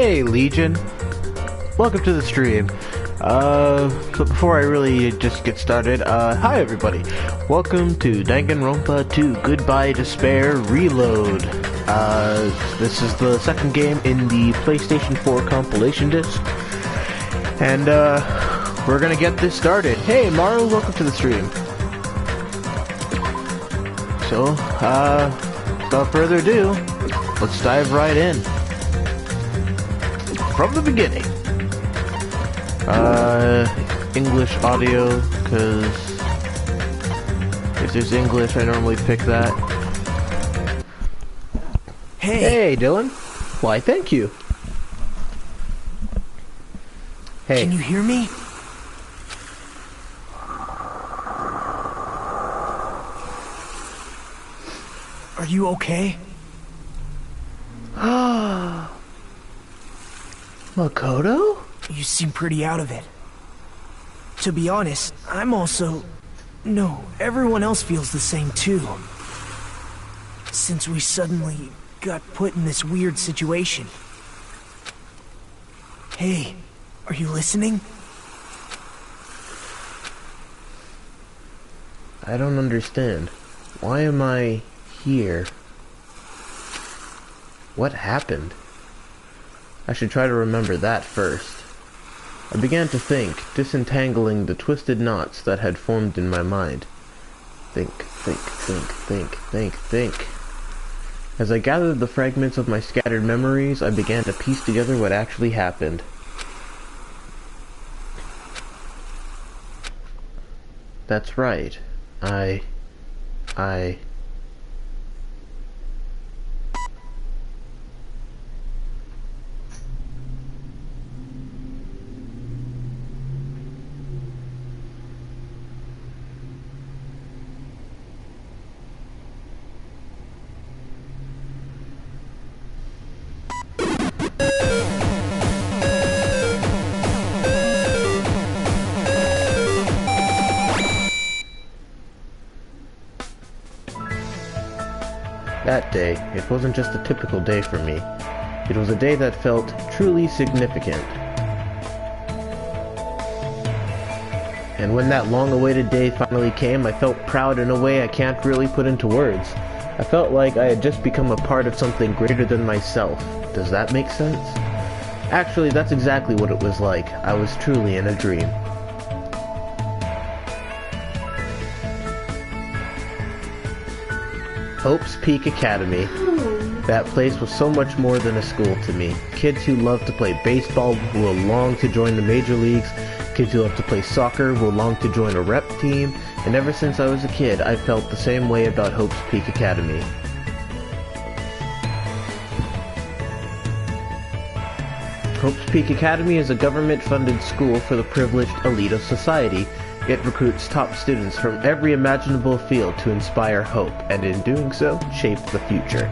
Hey, Legion. Welcome to the stream. So before I really just get started, hi everybody. Welcome to Danganronpa 2 Goodbye Despair Reload. This is the second game in the PlayStation 4 compilation disc. And, we're gonna get this started. Hey, Maru, welcome to the stream. So, without further ado, let's dive right in. From the beginning. English audio, because if there's English, I normally pick that. Hey, Dylan. Why, thank you. Hey. Can you hear me? Are you okay? Makoto? You seem pretty out of it. To be honest, I'm also... No, everyone else feels the same too. Since we suddenly got put in this weird situation. Hey, are you listening? I don't understand. Why am I here? What happened? I should try to remember that first. I began to think, disentangling the twisted knots that had formed in my mind. Think. As I gathered the fragments of my scattered memories, I began to piece together what actually happened. That's right. I... That day, it wasn't just a typical day for me. It was a day that felt truly significant. And when that long-awaited day finally came, I felt proud in a way I can't really put into words. I felt like I had just become a part of something greater than myself. Does that make sense? Actually, that's exactly what it was like. I was truly in a dream. Hope's Peak Academy. That place was so much more than a school to me. Kids who love to play baseball will long to join the major leagues. Kids who love to play soccer will long to join a rep team. And ever since I was a kid, I felt the same way about Hope's Peak Academy. Hope's Peak Academy is a government-funded school for the privileged elite of society. It recruits top students from every imaginable field to inspire hope, and in doing so, shape the future.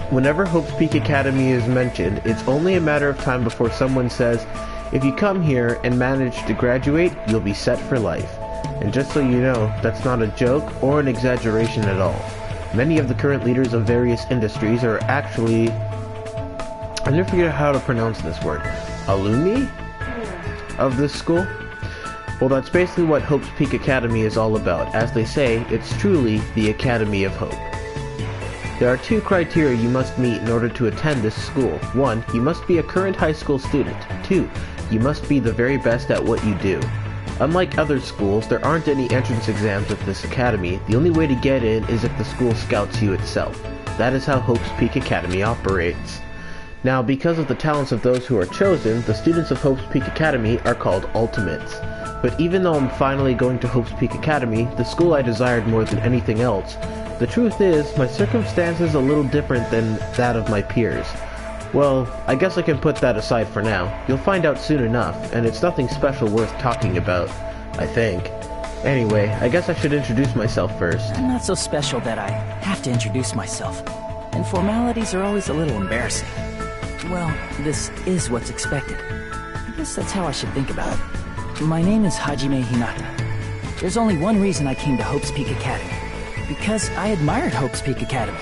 Whenever Hope's Peak Academy is mentioned, it's only a matter of time before someone says, if you come here and manage to graduate, you'll be set for life. And just so you know, that's not a joke or an exaggeration at all. Many of the current leaders of various industries are actually... I never forget how to pronounce this word. Alumni? Of this school? Well, that's basically what Hope's Peak Academy is all about. As they say, it's truly the Academy of Hope. There are 2 criteria you must meet in order to attend this school. 1, you must be a current high school student. 2, you must be the very best at what you do. Unlike other schools, there aren't any entrance exams at this academy. The only way to get in is if the school scouts you itself. That is how Hope's Peak Academy operates. Now, because of the talents of those who are chosen, the students of Hope's Peak Academy are called Ultimates. But even though I'm finally going to Hope's Peak Academy, the school I desired more than anything else, the truth is, my circumstances are a little different than that of my peers. Well, I guess I can put that aside for now. You'll find out soon enough, and it's nothing special worth talking about, I think. Anyway, I guess I should introduce myself first. I'm not so special that I have to introduce myself, and formalities are always a little embarrassing. Well, this is what's expected. I guess that's how I should think about it. My name is Hajime Hinata. There's only one reason I came to Hope's Peak Academy. Because I admired Hope's Peak Academy.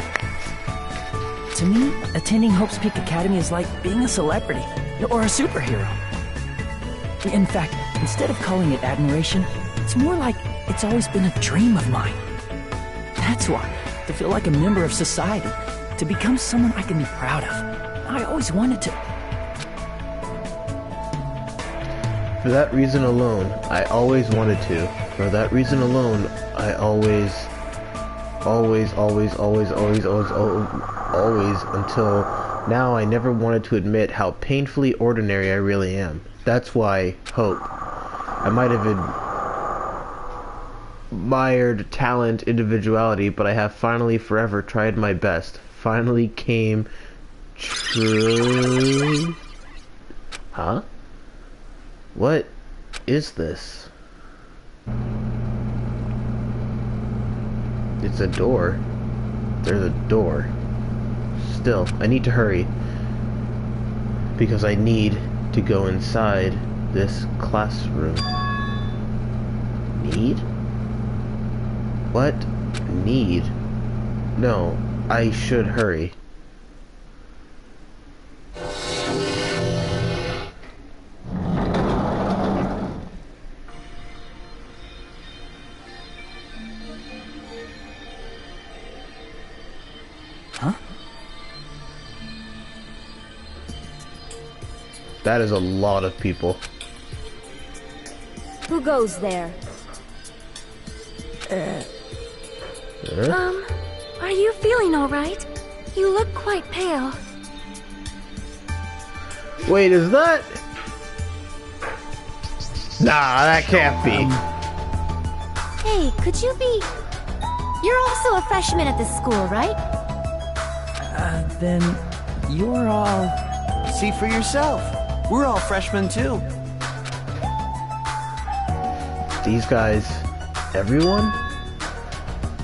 To me, attending Hope's Peak Academy is like being a celebrity or a superhero. In fact, instead of calling it admiration, it's more like it's always been a dream of mine. That's why, to feel like a member of society, to become someone I can be proud of. I always wanted to. For that reason alone, I always wanted to. For that reason alone, I always, until now I never wanted to admit how painfully ordinary I really am. That's why, Hope. I might have admired talent, individuality, but I have finally forever tried my best. Finally came true. Huh? What is this? It's a door. There's a door. Still, I need to hurry. Because I need to go inside this classroom. Need? What? Need? No, I should hurry. Huh? That is a lot of people. Who goes there? Are you feeling alright? You look quite pale. Wait, is that? Nah, that can't be. Hey, could you be... You're also a freshman at this school, right? Then you're all... See for yourself. We're all freshmen too. These guys, everyone?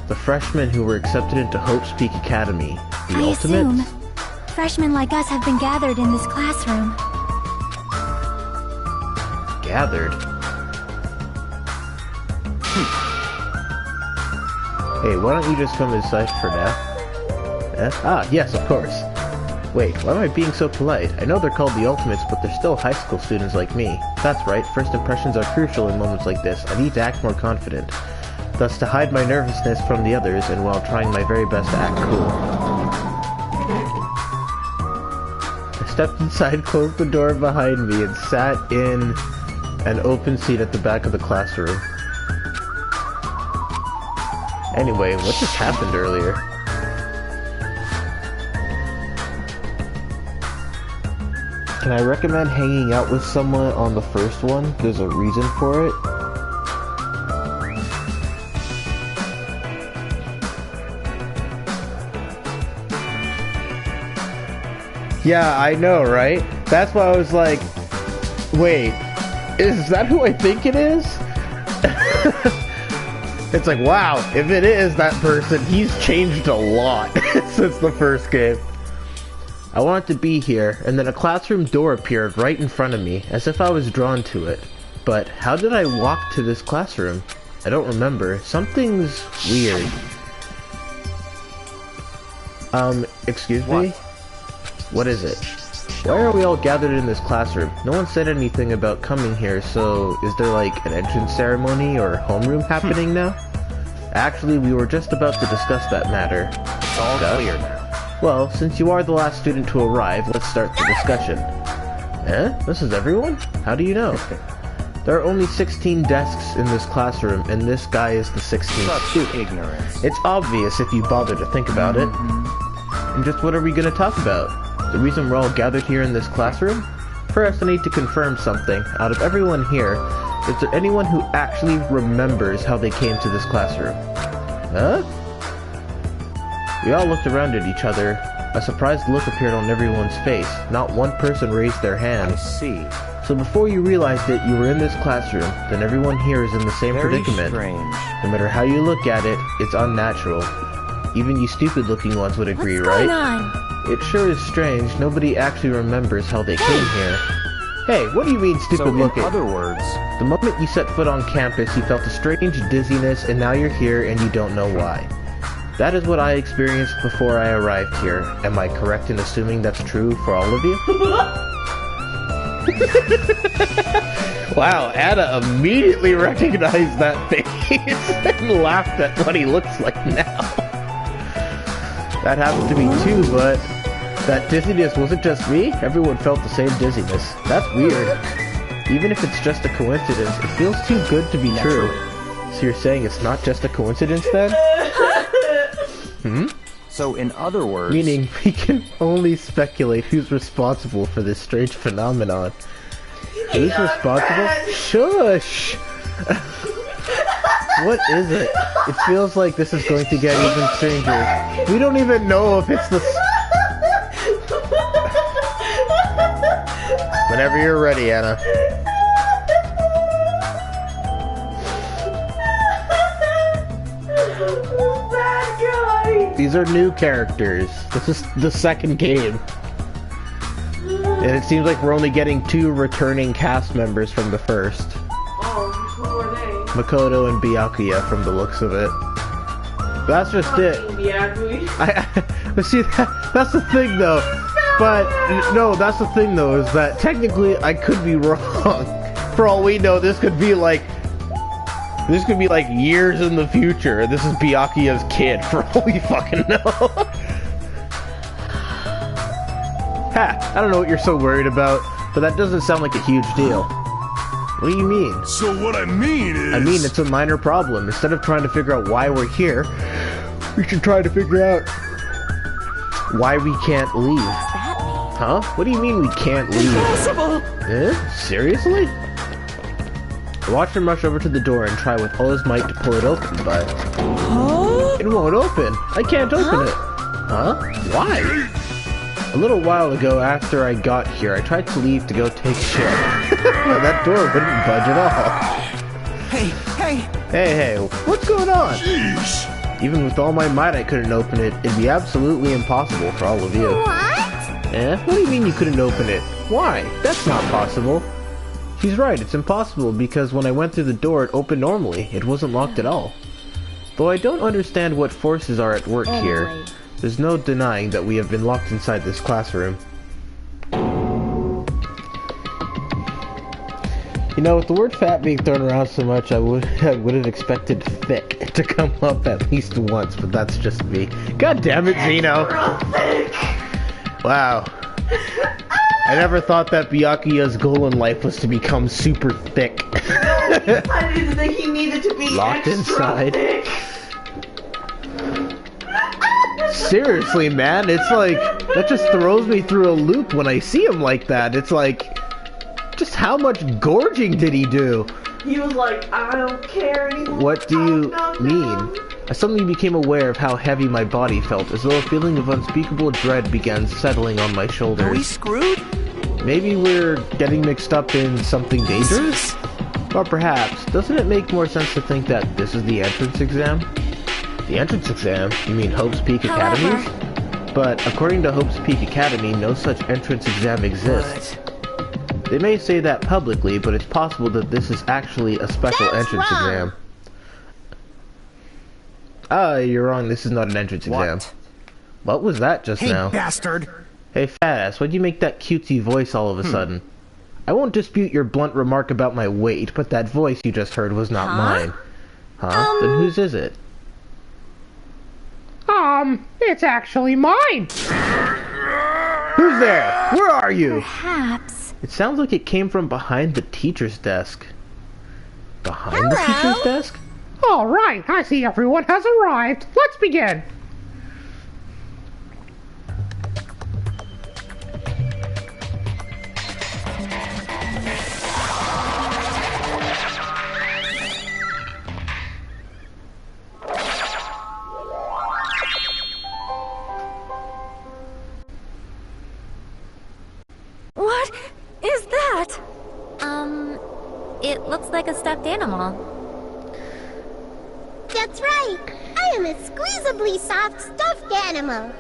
The freshmen who were accepted into Hope's Peak Academy, the I Ultimates? assume freshmen like us have been gathered in this classroom. Gathered? Hey, why don't you just come inside for now? Ah, yes, of course. Wait, why am I being so polite? I know they're called the Ultimates, but they're still high school students like me. That's right, first impressions are crucial in moments like this. I need to act more confident. Thus, to hide my nervousness from the others, and while trying my very best to act cool. I stepped inside, closed the door behind me, and sat in an open seat at the back of the classroom. Anyway, what just happened earlier? Can I recommend hanging out with someone on the first one? There's a reason for it. Yeah, I know, right? That's why I was like, wait, is that who I think it is? It's like, wow, if it is that person, he's changed a lot since the first game. I wanted to be here, and then a classroom door appeared right in front of me, as if I was drawn to it. But how did I walk to this classroom? I don't remember. Something's weird. Excuse me? What is it? Why are we all gathered in this classroom? No one said anything about coming here, so is there like an entrance ceremony or homeroom happening now? Actually, we were just about to discuss that matter. It's all clear now. Well, since you are the last student to arrive, let's start the discussion. Eh? This is everyone? How do you know? There are only 16 desks in this classroom, and this guy is the 16th student. Ignorance. It's obvious if you bother to think about it. And just what are we going to talk about? The reason we're all gathered here in this classroom? First, I need to confirm something. Out of everyone here, is there anyone who actually remembers how they came to this classroom? Huh? We all looked around at each other. A surprised look appeared on everyone's face. Not one person raised their hand. I see. So before you realized it, you were in this classroom. Then everyone here is in the same Very predicament. strange. No matter how you look at it, it's unnatural. Even you stupid-looking ones would agree, What's right? going on? It sure is strange. Nobody actually remembers how they came here. Hey, what do you mean So stupid-looking? in other words, The moment you set foot on campus, you felt a strange dizziness, and now you're here and you don't know why. That is what I experienced before I arrived here. Am I correct in assuming that's true for all of you? Wow, Anna immediately recognized that face and laughed at what he looks like now. That happened to me too, but that dizziness wasn't just me. Everyone felt the same dizziness. That's weird. Even if it's just a coincidence, it feels too good to be true. So you're saying it's not just a coincidence then? So in other words... Meaning, we can only speculate who's responsible for this strange phenomenon. Who's responsible? Shush! What is it? It feels like this is going to get even stranger. We don't even know if it's the... Whenever you're ready, Anna. These are new characters. This is the second game. And it seems like we're only getting 2 returning cast members from the first. Oh, who are they? Makoto and Byakuya from the looks of it. That's just it. But see, that's the thing though. But, no, that's the thing though, is that technically I could be wrong. For all we know, this could be like years in the future. This is Byakuya's kid, for all we fucking know. Ha! I don't know what you're so worried about, but that doesn't sound like a huge deal. What do you mean? So what I mean is... I mean, it's a minor problem. Instead of trying to figure out why we're here, we should try to figure out why we can't leave. What's that mean? Huh? What do you mean we can't leave? Impossible! Seriously? I watched him rush over to the door and try with all his might to pull it open, but... Huh? It won't open. I can't open it. Huh? Why? A little while ago, after I got here, I tried to leave to go take a shit. But that door wouldn't budge at all. Hey, what's going on? Jeez. Even with all my might, I couldn't open it. It'd be absolutely impossible for all of you. What? What do you mean you couldn't open it? Why? That's not possible. He's right, it's impossible because when I went through the door, it opened normally. It wasn't locked at all. Though I don't understand what forces are at work here. There's no denying that we have been locked inside this classroom. You know, with the word fat being thrown around so much, I would have expected thick to come up at least once, but that's just me. God damn it, Zeno! Wow. I never thought that Byakuya's goal in life was to become super thick. I didn't think he needed to be Locked extra inside. thick. Seriously, man, it's like, that just throws me through a loop when I see him like that. It's like, just how much gorging did he do? He was like, I don't care anymore. What do you No. mean? I suddenly became aware of how heavy my body felt, as though a feeling of unspeakable dread began settling on my Are we shoulders. screwed? Maybe we're getting mixed up in something dangerous? Or perhaps, doesn't it make more sense to think that this is the entrance exam? The entrance exam? You mean Hope's Peak Academies? But according to Hope's Peak Academy, no such entrance exam exists. They may say that publicly, but it's possible that this is actually a special That's entrance wrong. exam. You're wrong, this is not an entrance exam. What was that just now? Bastard! Hey, fat ass, why'd you make that cutesy voice all of a sudden? I won't dispute your blunt remark about my weight, but that voice you just heard was not mine. Huh? Then whose is it? It's actually mine. Who's there? Where are you? Perhaps. It sounds like it came from behind the teacher's desk. Behind the Hello? teacher's desk? All right, I see everyone has arrived. Let's begin. What is that? It looks like a stuffed animal. That's right. I am a squeezably soft stuffed animal.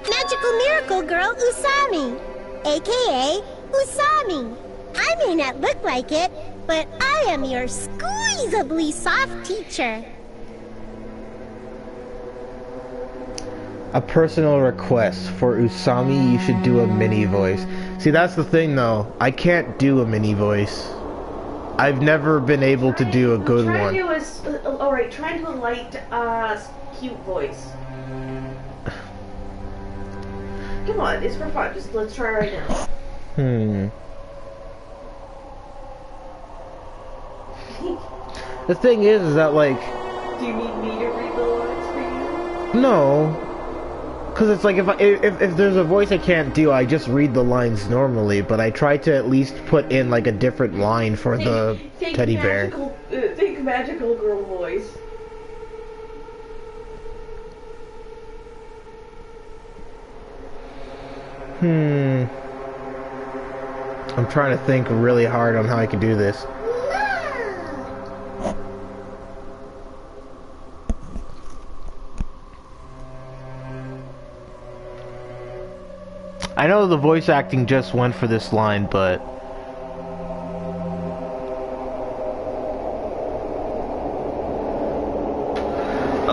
Magical Miracle Girl Usami, aka Usami. I may not look like it, but I am your squeezably soft teacher. A personal request. For Usami, you should do a mini voice. See, that's the thing, though. I can't do a mini voice. I've never been able to do a good one. Alright, try and do a light, cute voice. Come on, it's for fun. Just let's try right now. The thing is that, like... Do you need me to read the lines for you? No. Because it's like, if there's a voice I can't do, I just read the lines normally, but I try to at least put in, like, a different line for the teddy bear. Think magical girl voice. I'm trying to think really hard on how I can do this. I know the voice acting just went for this line, but...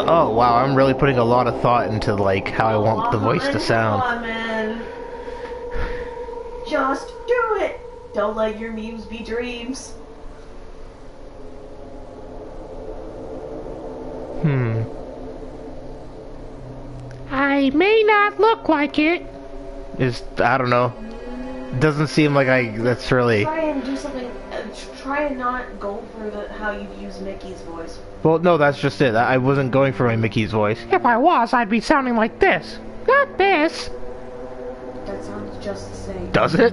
Oh, wow, I'm really putting a lot of thought into, like, how I want the voice to sound. Come on, man. Just do it! Don't let your memes be dreams. I may not look like it. I don't know. Doesn't seem like that's really... Try and do something, try and not go for how you use Mickey's voice. Well, no, that's just it. I wasn't going for my Mickey's voice. If I was, I'd be sounding like this. Not this. That sounds just the same. Does it?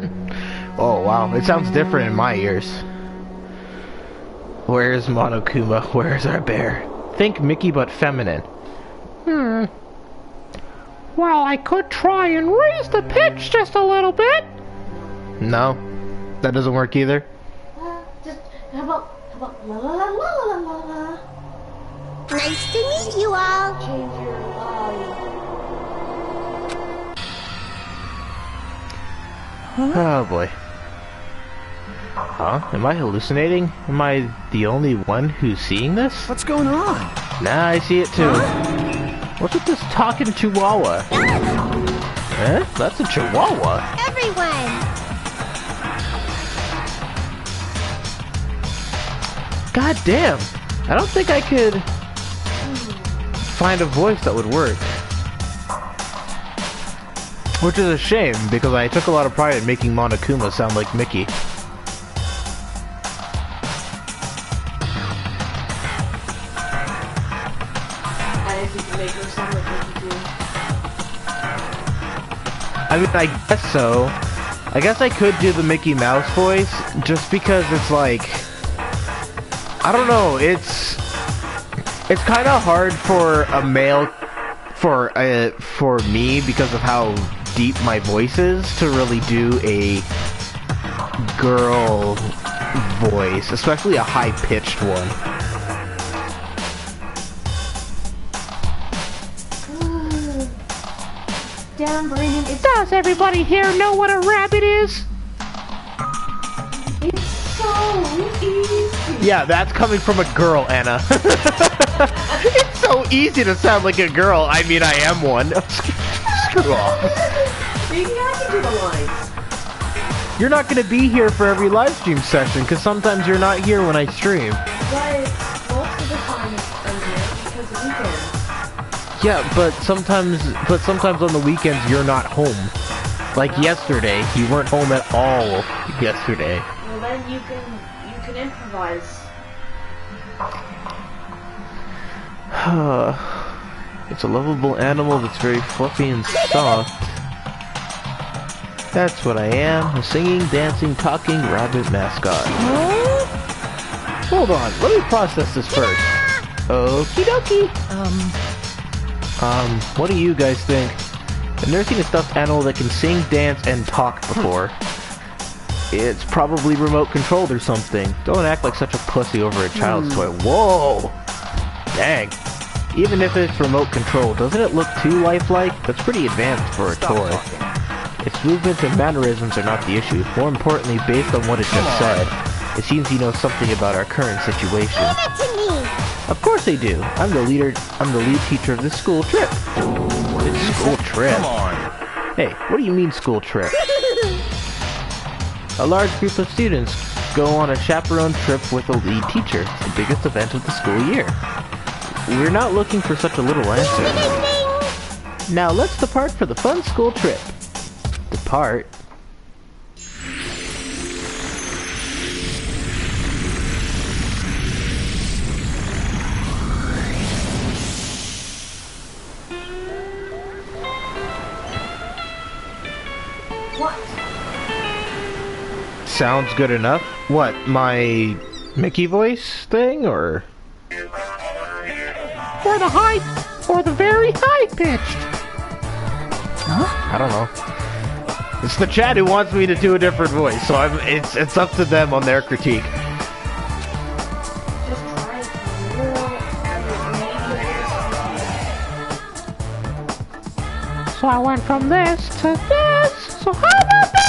Oh, wow. It sounds different in my ears. Where's Monokuma? Where's our bear? Think Mickey, but feminine. Well, I could try and raise the pitch just a little bit. No? That doesn't work either? Just, how about la la la la la la la. Nice to meet you all. Change your volume. Oh boy. Huh? Am I hallucinating? Am I the only one who's seeing this? What's going on? Nah, I see it too. What's with this talking chihuahua? Eh? That's a chihuahua. Everyone. God damn. I don't think I could find a voice that would work. Which is a shame, because I took a lot of pride in making Monokuma sound like Mickey. I think you can make her sound like Mickey too. I mean, I guess so. I guess I could do the Mickey Mouse voice, just because it's like... I don't know, it's kind of hard for a male, for me, because of how deep my voice is, to really do a girl voice, especially a high-pitched one. Damn, Brandon, Does everybody here know what a rabbit is? it's so easy. Yeah, that's coming from a girl, Anna. It's so easy to sound like a girl. I mean, I am one. Screw off. Maybe I can do the lines. You're not going to be here for every live stream session, because sometimes you're not here when I stream. But most of the time I'm here because of weekends. Yeah, but sometimes on the weekends you're not home. Like yesterday, you weren't home at all yesterday. Well, then you can improvise. It's a lovable animal that's very fluffy and soft. That's what I am, a singing, dancing, talking rabbit mascot. Hold on, let me process this first. Okie dokie. What do you guys think? I've never seen a stuffed animal that can sing, dance, and talk before. It's probably remote controlled or something. Don't act like such a pussy over a child's toy. Whoa! Dang. Even if it's remote controlled, doesn't it look too lifelike? That's pretty advanced for a toy. Its movements and mannerisms are not the issue. More importantly, based on what it just said, it seems he knows something about our current situation. Leave it to me. Of course they do. I'm the lead teacher of this school trip. It's School trip? Come on. Hey, what do you mean school trip? A large group of students go on a chaperone trip with a lead teacher. It's the biggest event of the school year. We're not looking for such a little answer. Now let's depart for the fun school trip. Depart? Sounds good enough. What, my Mickey voice thing, or? Or the high, or the very high-pitched. Huh? I don't know. It's the chat who wants me to do a different voice, so it's up to them on their critique. Just try it for real. So I went from this to this. So how about this?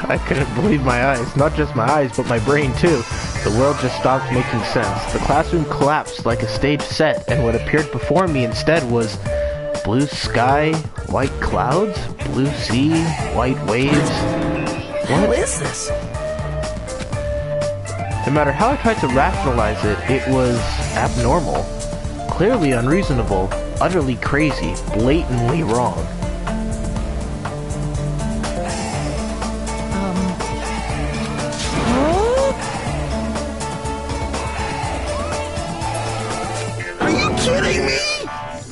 I couldn't believe my eyes. Not just my eyes, but my brain too. The world just stopped making sense. The classroom collapsed like a stage set, and what appeared before me instead was blue sky, white clouds, blue sea, white waves. What is this? No matter how I tried to rationalize it, it was abnormal. Clearly unreasonable, utterly crazy, blatantly wrong.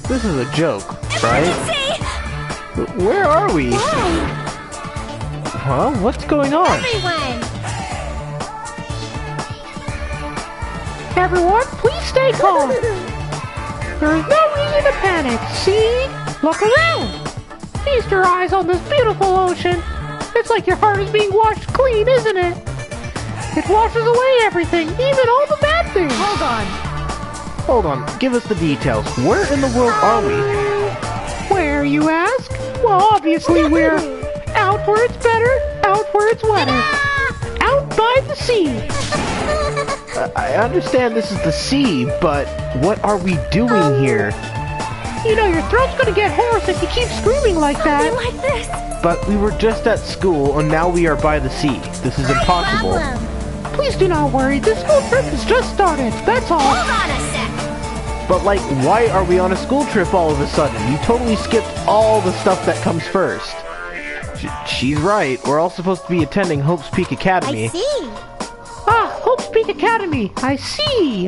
This is a joke, right? Where are we? Huh? What's going on? Everyone, please stay calm. There is no reason to panic. See? Look around. Feast your eyes on this beautiful ocean. It's like your heart is being washed clean, isn't it? It washes away everything, even all the bad things. Hold on, give us the details. Where in the world are we? Where, you ask? Well, obviously we're out where it's better, out where it's wetter. Out by the sea. I understand this is the sea, but what are we doing here? You know, your throat's gonna get hoarse if you keep screaming like that. Like this. But we were just at school, and now we are by the sea. This is impossible. Please do not worry, this school trip has just started, that's all. Hold on a sec. But like, why are we on a school trip all of a sudden? You totally skipped all the stuff that comes first. She's right, we're all supposed to be attending Hope's Peak Academy. I see. Ah, Hope's Peak Academy. I see.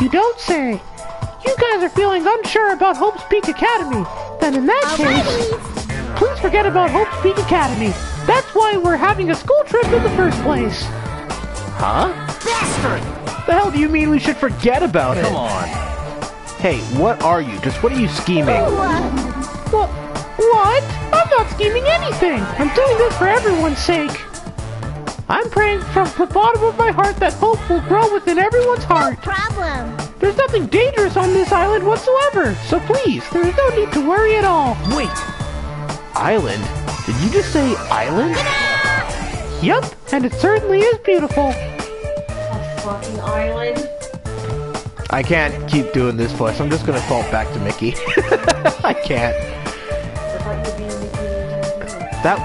You don't say. You guys are feeling unsure about Hope's Peak Academy. Then in that case, please forget about Hope's Peak Academy. That's why we're having a school trip in the first place. Huh? Bastard! The hell do you mean we should forget about it? Come on. Hey, what are you? Just what are you scheming? What? I'm not scheming anything. I'm doing this for everyone's sake. I'm praying from the bottom of my heart that hope will grow within everyone's heart. No problem. There's nothing dangerous on this island whatsoever, so please, there is no need to worry at all. Wait! Island? Did you just say island? Yup, and it certainly is beautiful. A fucking island. I can't keep doing this voice. I'm just gonna fall back to Mickey. I can't.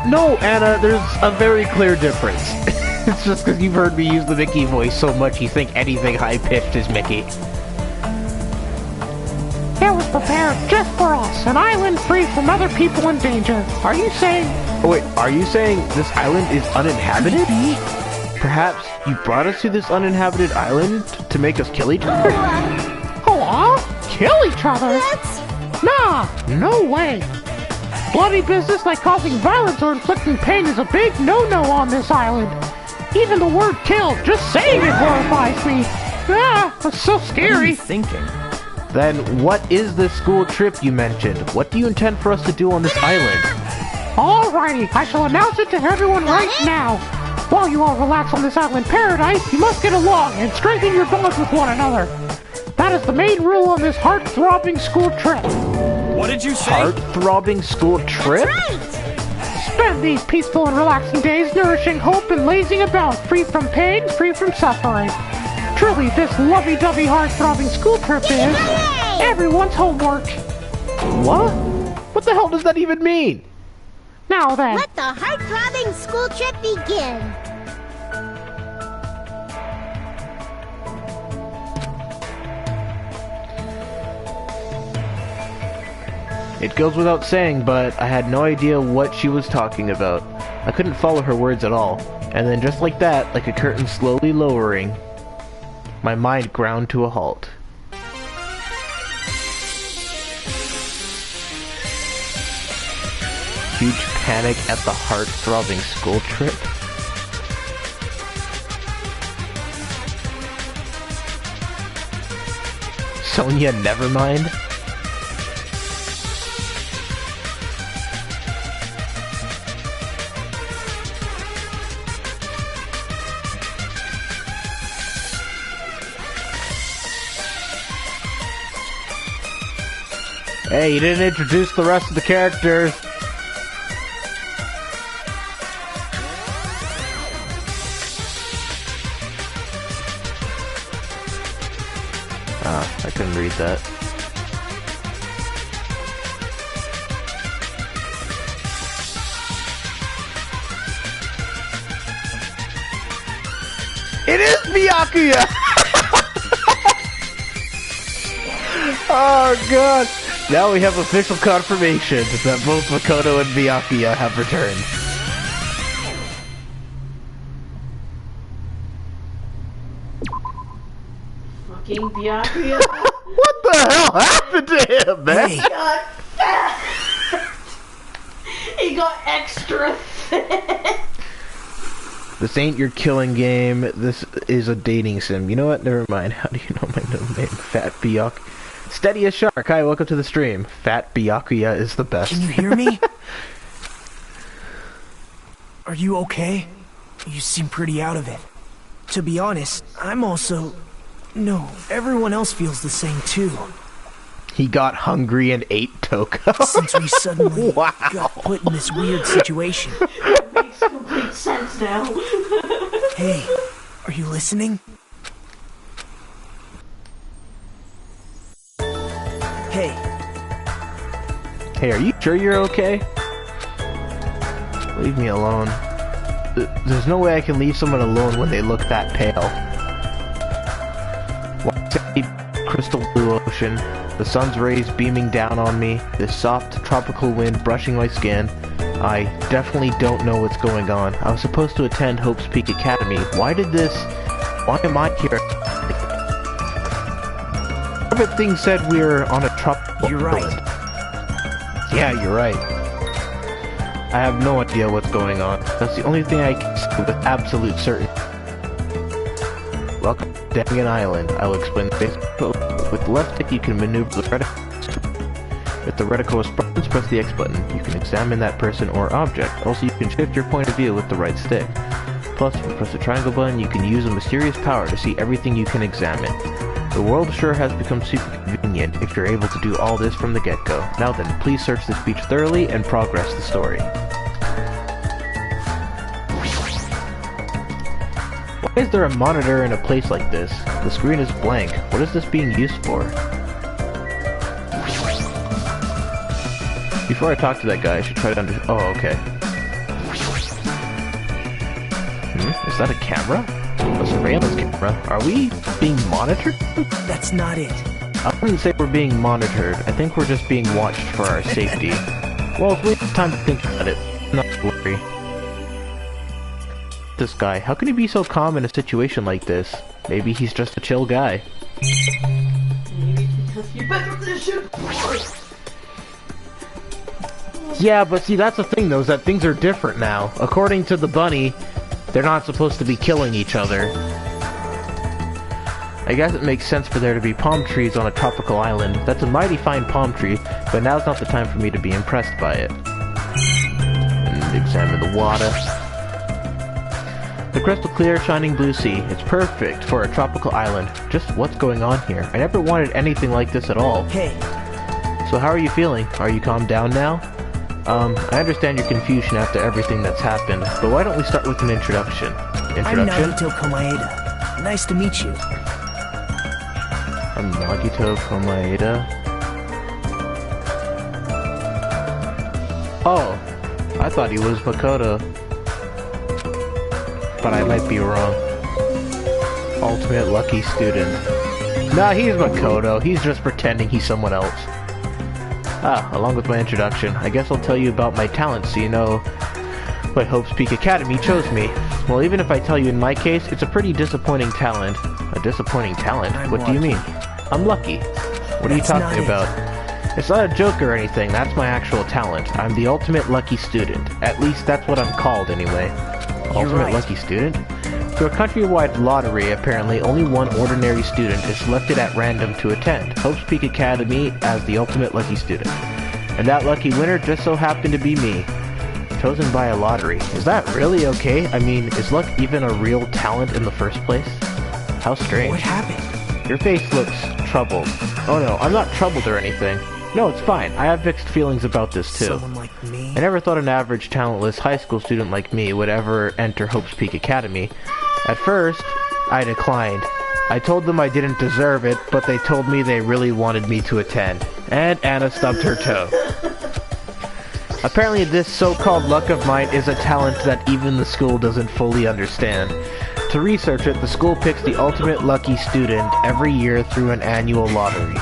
No, Anna, there's a very clear difference. It's just because you've heard me use the Mickey voice so much you think anything high-pitched is Mickey. It was prepared just for us, an island free from other people in danger. Are you saying... Oh wait, are you saying this island is uninhabited? Perhaps you brought us to this uninhabited island to make us kill each other? Kill each other? Nah, no way. Bloody business like causing violence or inflicting pain is a big no-no on this island. Even the word kill, just saying it horrifies me. That's so scary. What are you thinking? Then what is this school trip you mentioned? What do you intend for us to do on this island? Alrighty, I shall announce it to everyone right now. While you all relax on this island paradise, you must get along and strengthen your bonds with one another. That is the main rule on this heart-throbbing school trip. What did you say? Heart-throbbing school trip? Spend these peaceful and relaxing days nourishing hope and lazing about, free from pain, free from suffering. Truly, this lovey-dovey heart-throbbing school trip is everyone's homework. What? What the hell does that even mean? Now then, Let the heart-throbbing school trip begin. It goes without saying, but I had no idea what she was talking about. I couldn't follow her words at all. And then just like that, like a curtain slowly lowering, my mind ground to a halt. Huge panic at the heart-throbbing school trip. Sonia, never mind. Hey, you didn't introduce the rest of the characters. Ah, I couldn't read that. It is Byakuya! Oh god! Now we have official confirmation that both Makoto and Byakuya have returned. Fucking Byakuya. What the hell happened to him, man? He got fat. He got extra fit. This ain't your killing game. This is a dating sim. You know what? Never mind. How do you know my middle name? Fat Byakuya. Steady as shark. Hi, welcome to the stream. Fat Byakuya is the best. Can you hear me? Are you okay? You seem pretty out of it. To be honest, I'm also... No, everyone else feels the same too. He got hungry and ate Toko. Since we suddenly got put in this weird situation. It makes complete sense now. Hey, are you listening? Hey. Hey, are you sure you're okay? Leave me alone. There's no way I can leave someone alone when they look that pale. Deep crystal blue ocean, the sun's rays beaming down on me, this soft tropical wind brushing my skin. I definitely don't know what's going on. I was supposed to attend Hope's Peak Academy. Why am I here? Everything said we were on a tropical You're right. island. Yeah, you're right. I have no idea what's going on. That's the only thing I can say with absolute certainty. Welcome to Dangan Island. I will explain the basic code. With the left stick, you can maneuver the reticle. With the reticle buttons, press the X button. You can examine that person or object. Also, you can shift your point of view with the right stick. Plus, if you press the triangle button, you can use a mysterious power to see everything you can examine. The world sure has become super convenient if you're able to do all this from the get-go. Now then, please search this beach thoroughly and progress the story. Why is there a monitor in a place like this? The screen is blank. What is this being used for? Before I talk to that guy, I should try to oh, okay. Is that a camera? A surveillance camera? Are we being monitored? That's not it. I wouldn't say we're being monitored. I think we're just being watched for our safety. Well, if we have time to think about it, not to worry. This guy, how can he be so calm in a situation like this? Maybe he's just a chill guy. Maybe because you're better than shoot. Yeah, but see, that's the thing though, is that things are different now. According to the bunny, they're not supposed to be killing each other. I guess it makes sense for there to be palm trees on a tropical island. That's a mighty fine palm tree, but now's not the time for me to be impressed by it. And examine the water. The crystal clear, shining blue sea. It's perfect for a tropical island. Just what's going on here? I never wanted anything like this at all. Hey. So how are you feeling? Are you calmed down now? I understand your confusion after everything that's happened, but why don't we start with an introduction? I'm Naruto Komaeda. Nice to meet you. I'm Nagito Komaeda. Oh, I thought he was Makoto. But I might be wrong. Ultimate lucky student. Nah, he's Makoto. He's just pretending he's someone else. Along with my introduction, I guess I'll tell you about my talents so you know why Hope's Peak Academy chose me. Well, even if I tell you in my case, it's a pretty disappointing talent. A disappointing talent? What do you mean? I'm lucky. What are you talking about? It's not a joke or anything, that's my actual talent. I'm the ultimate lucky student. At least that's what I'm called anyway. Ultimate lucky student? Through a countrywide lottery, apparently only one ordinary student is selected at random to attend Hope's Peak Academy as the ultimate lucky student. And that lucky winner just so happened to be me. Chosen by a lottery. Is that really okay? I mean, is luck even a real talent in the first place? How strange. What happened? Your face looks troubled. Oh no, I'm not troubled or anything. No, it's fine. I have mixed feelings about this too. Someone like me? I never thought an average, talentless high school student like me would ever enter Hope's Peak Academy. At first, I declined. I told them I didn't deserve it, but they told me they really wanted me to attend. And Anna stubbed her toe. Apparently this so-called luck of mine is a talent that even the school doesn't fully understand. To research it, the school picks the ultimate lucky student every year through an annual lottery.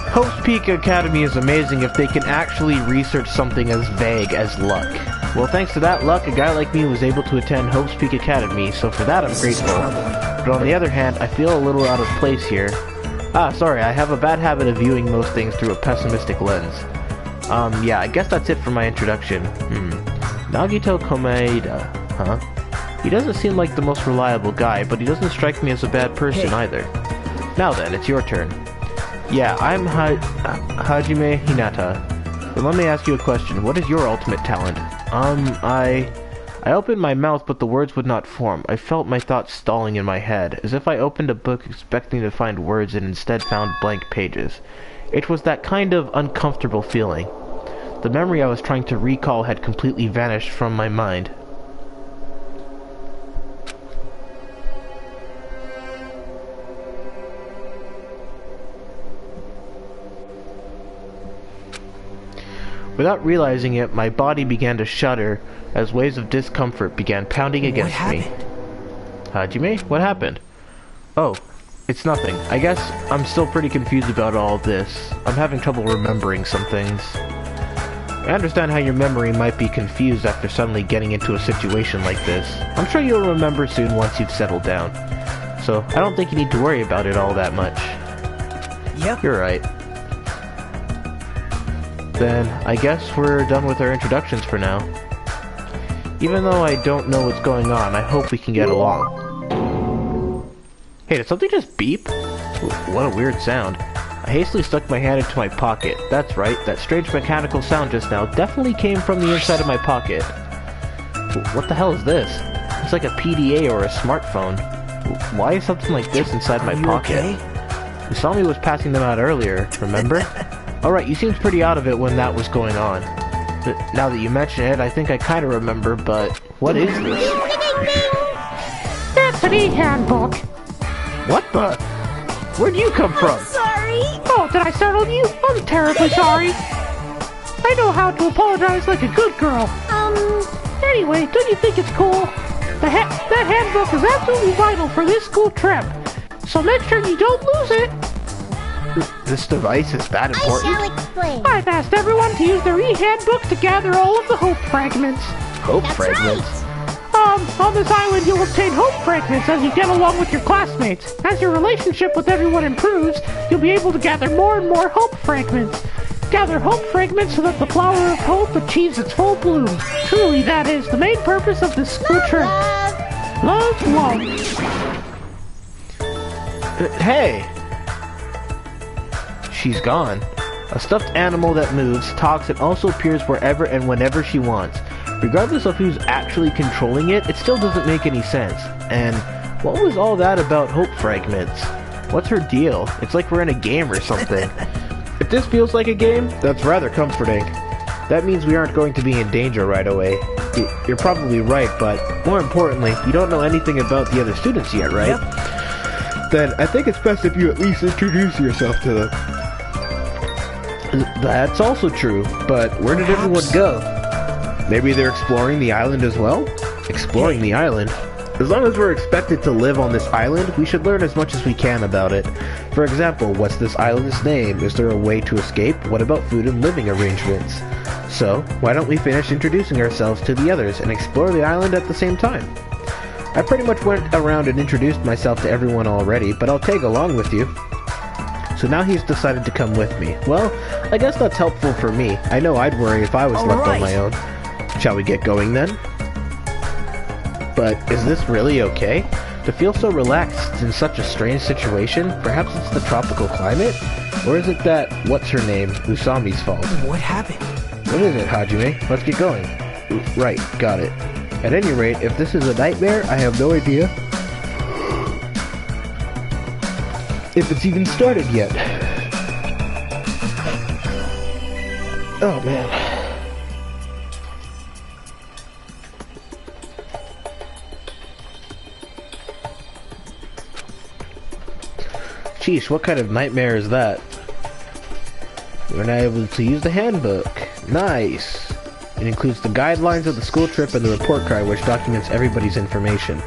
Hope's Peak Academy is amazing if they can actually research something as vague as luck. Well, thanks to that luck, a guy like me was able to attend Hope's Peak Academy, so for that I'm grateful. But on the other hand, I feel a little out of place here. Sorry, I have a bad habit of viewing most things through a pessimistic lens. Yeah, I guess that's it for my introduction. Nagito Komaeda, huh? He doesn't seem like the most reliable guy, but he doesn't strike me as a bad person either. Now then, it's your turn. Yeah, I'm Hajime Hinata. But let me ask you a question. What is your ultimate talent? I opened my mouth, but the words would not form. I felt my thoughts stalling in my head, as if I opened a book expecting to find words and instead found blank pages. It was that kind of uncomfortable feeling. The memory I was trying to recall had completely vanished from my mind. Without realizing it, my body began to shudder as waves of discomfort began pounding against me. Hajime? What happened? Oh, it's nothing. I guess I'm still pretty confused about all of this. I'm having trouble remembering some things. I understand how your memory might be confused after suddenly getting into a situation like this. I'm sure you'll remember soon once you've settled down. So, I don't think you need to worry about it all that much. Yep. You're right. Then, I guess we're done with our introductions for now. Even though I don't know what's going on, I hope we can get along. Hey, did something just beep? What a weird sound. I hastily stuck my hand into my pocket. That's right, that strange mechanical sound just now definitely came from the inside of my pocket. What the hell is this? It's like a PDA or a smartphone. Why is something like this inside my pocket? Okay? Usami was passing them out earlier, remember? Alright, you seemed pretty out of it when that was going on. But now that you mention it, I think I kinda remember, but what is this? That's an e-handbook. What the? Where'd you come from? Sorry. Oh, did I startle you? I'm terribly sorry. I know how to apologize like a good girl. Anyway, don't you think it's cool? That handbook is absolutely vital for this school trip. So make sure you don't lose it. This device is that important? I shall explain. I've asked everyone to use their e-handbook to gather all of the hope fragments. Hope That's fragments? right. On this island you'll obtain hope fragments as you get along with your classmates. As your relationship with everyone improves, you'll be able to gather more and more hope fragments. Gather hope fragments so that the flower of hope achieves its full bloom. Truly, that is the main purpose of this school trip. Love, love. Hey! She's gone. A stuffed animal that moves, talks, and also appears wherever and whenever she wants. Regardless of who's actually controlling it, it still doesn't make any sense. And what was all that about hope fragments? What's her deal? It's like we're in a game or something. If this feels like a game, that's rather comforting. That means we aren't going to be in danger right away. You're probably right, but more importantly, you don't know anything about the other students yet, right? Yep. Then I think it's best if you at least introduce yourself to them. That's also true, but where did everyone go? Maybe they're exploring the island as well? Exploring the island? As long as we're expected to live on this island, we should learn as much as we can about it. For example, what's this island's name? Is there a way to escape? What about food and living arrangements? So, why don't we finish introducing ourselves to the others and explore the island at the same time? I pretty much went around and introduced myself to everyone already, but I'll tag along with you. So now he's decided to come with me. Well, I guess that's helpful for me. I know I'd worry if I was left on my own. Shall we get going then? But is this really okay? To feel so relaxed in such a strange situation? Perhaps it's the tropical climate? Or is it that, what's her name, Usami's fault? What happened? What is it, Hajime? Let's get going. Right, got it. At any rate, if this is a nightmare, I have no idea if it's even started yet. Oh, man. Sheesh, what kind of nightmare is that? We're not able to use the handbook. Nice. It includes the guidelines of the school trip and the report card, which documents everybody's information.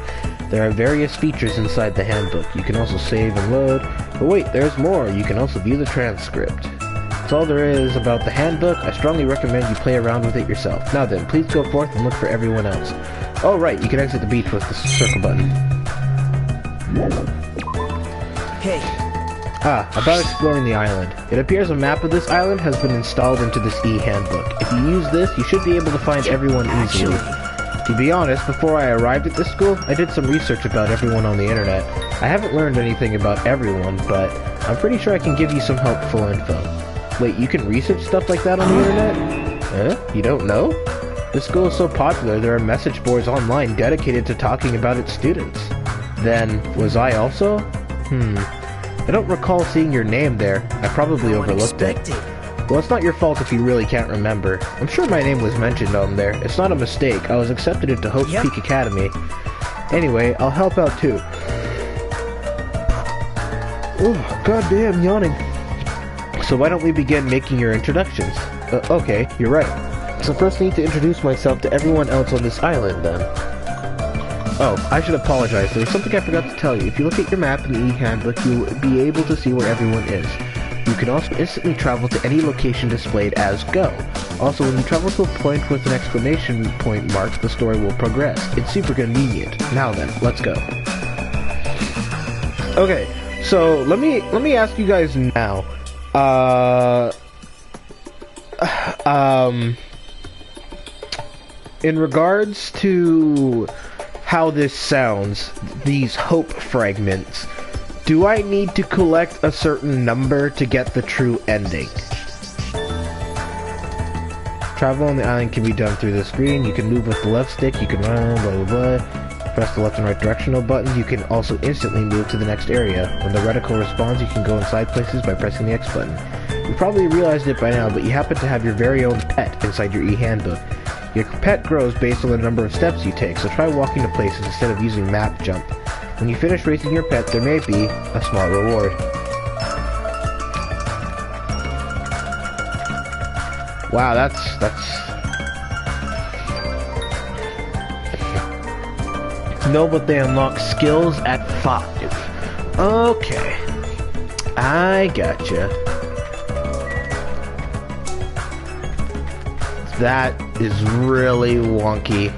There are various features inside the handbook. You can also save and load. But wait, there's more. You can also view the transcript. That's all there is about the handbook. I strongly recommend you play around with it yourself. Now then, please go forth and look for everyone else. Oh right, you can exit the beach with the circle button. Hey. About exploring the island. It appears a map of this island has been installed into this e-handbook. If you use this, you should be able to find everyone easily. To be honest, before I arrived at this school, I did some research about everyone on the internet. I haven't learned anything about everyone, but I'm pretty sure I can give you some helpful info. Wait, you can research stuff like that on the internet? Huh? You don't know? This school is so popular, there are message boards online dedicated to talking about its students. Then, was I also? I don't recall seeing your name there. I probably overlooked it. Well, it's not your fault if you really can't remember. I'm sure my name was mentioned on there. It's not a mistake. I was accepted into Hope's Peak Academy. Anyway, I'll help out too. Oh, goddamn, yawning. So why don't we begin making your introductions? Okay, you're right. So first I need to introduce myself to everyone else on this island, then. Oh, I should apologize. There was something I forgot to tell you. If you look at your map in the e-handbook, you'll be able to see where everyone is. You can also instantly travel to any location displayed as Go. Also, when you travel to a point with an exclamation point marked, the story will progress. It's super convenient. Now then, let's go. Okay, so let me ask you guys now. In regards to how this sounds, these hope fragments, do I need to collect a certain number to get the true ending? Travel on the island can be done through the screen. You can move with the left stick, you can run, blah blah blah. Press the left and right directional buttons. You can also instantly move to the next area. When the reticle responds, you can go inside places by pressing the X button. You probably realized it by now, but you happen to have your very own pet inside your e-handbook. Your pet grows based on the number of steps you take, so try walking to places instead of using map jump. When you finish raising your pet, there may be a small reward. Wow, that's... No, but they unlock skills at 5. Okay. I gotcha. That is really wonky.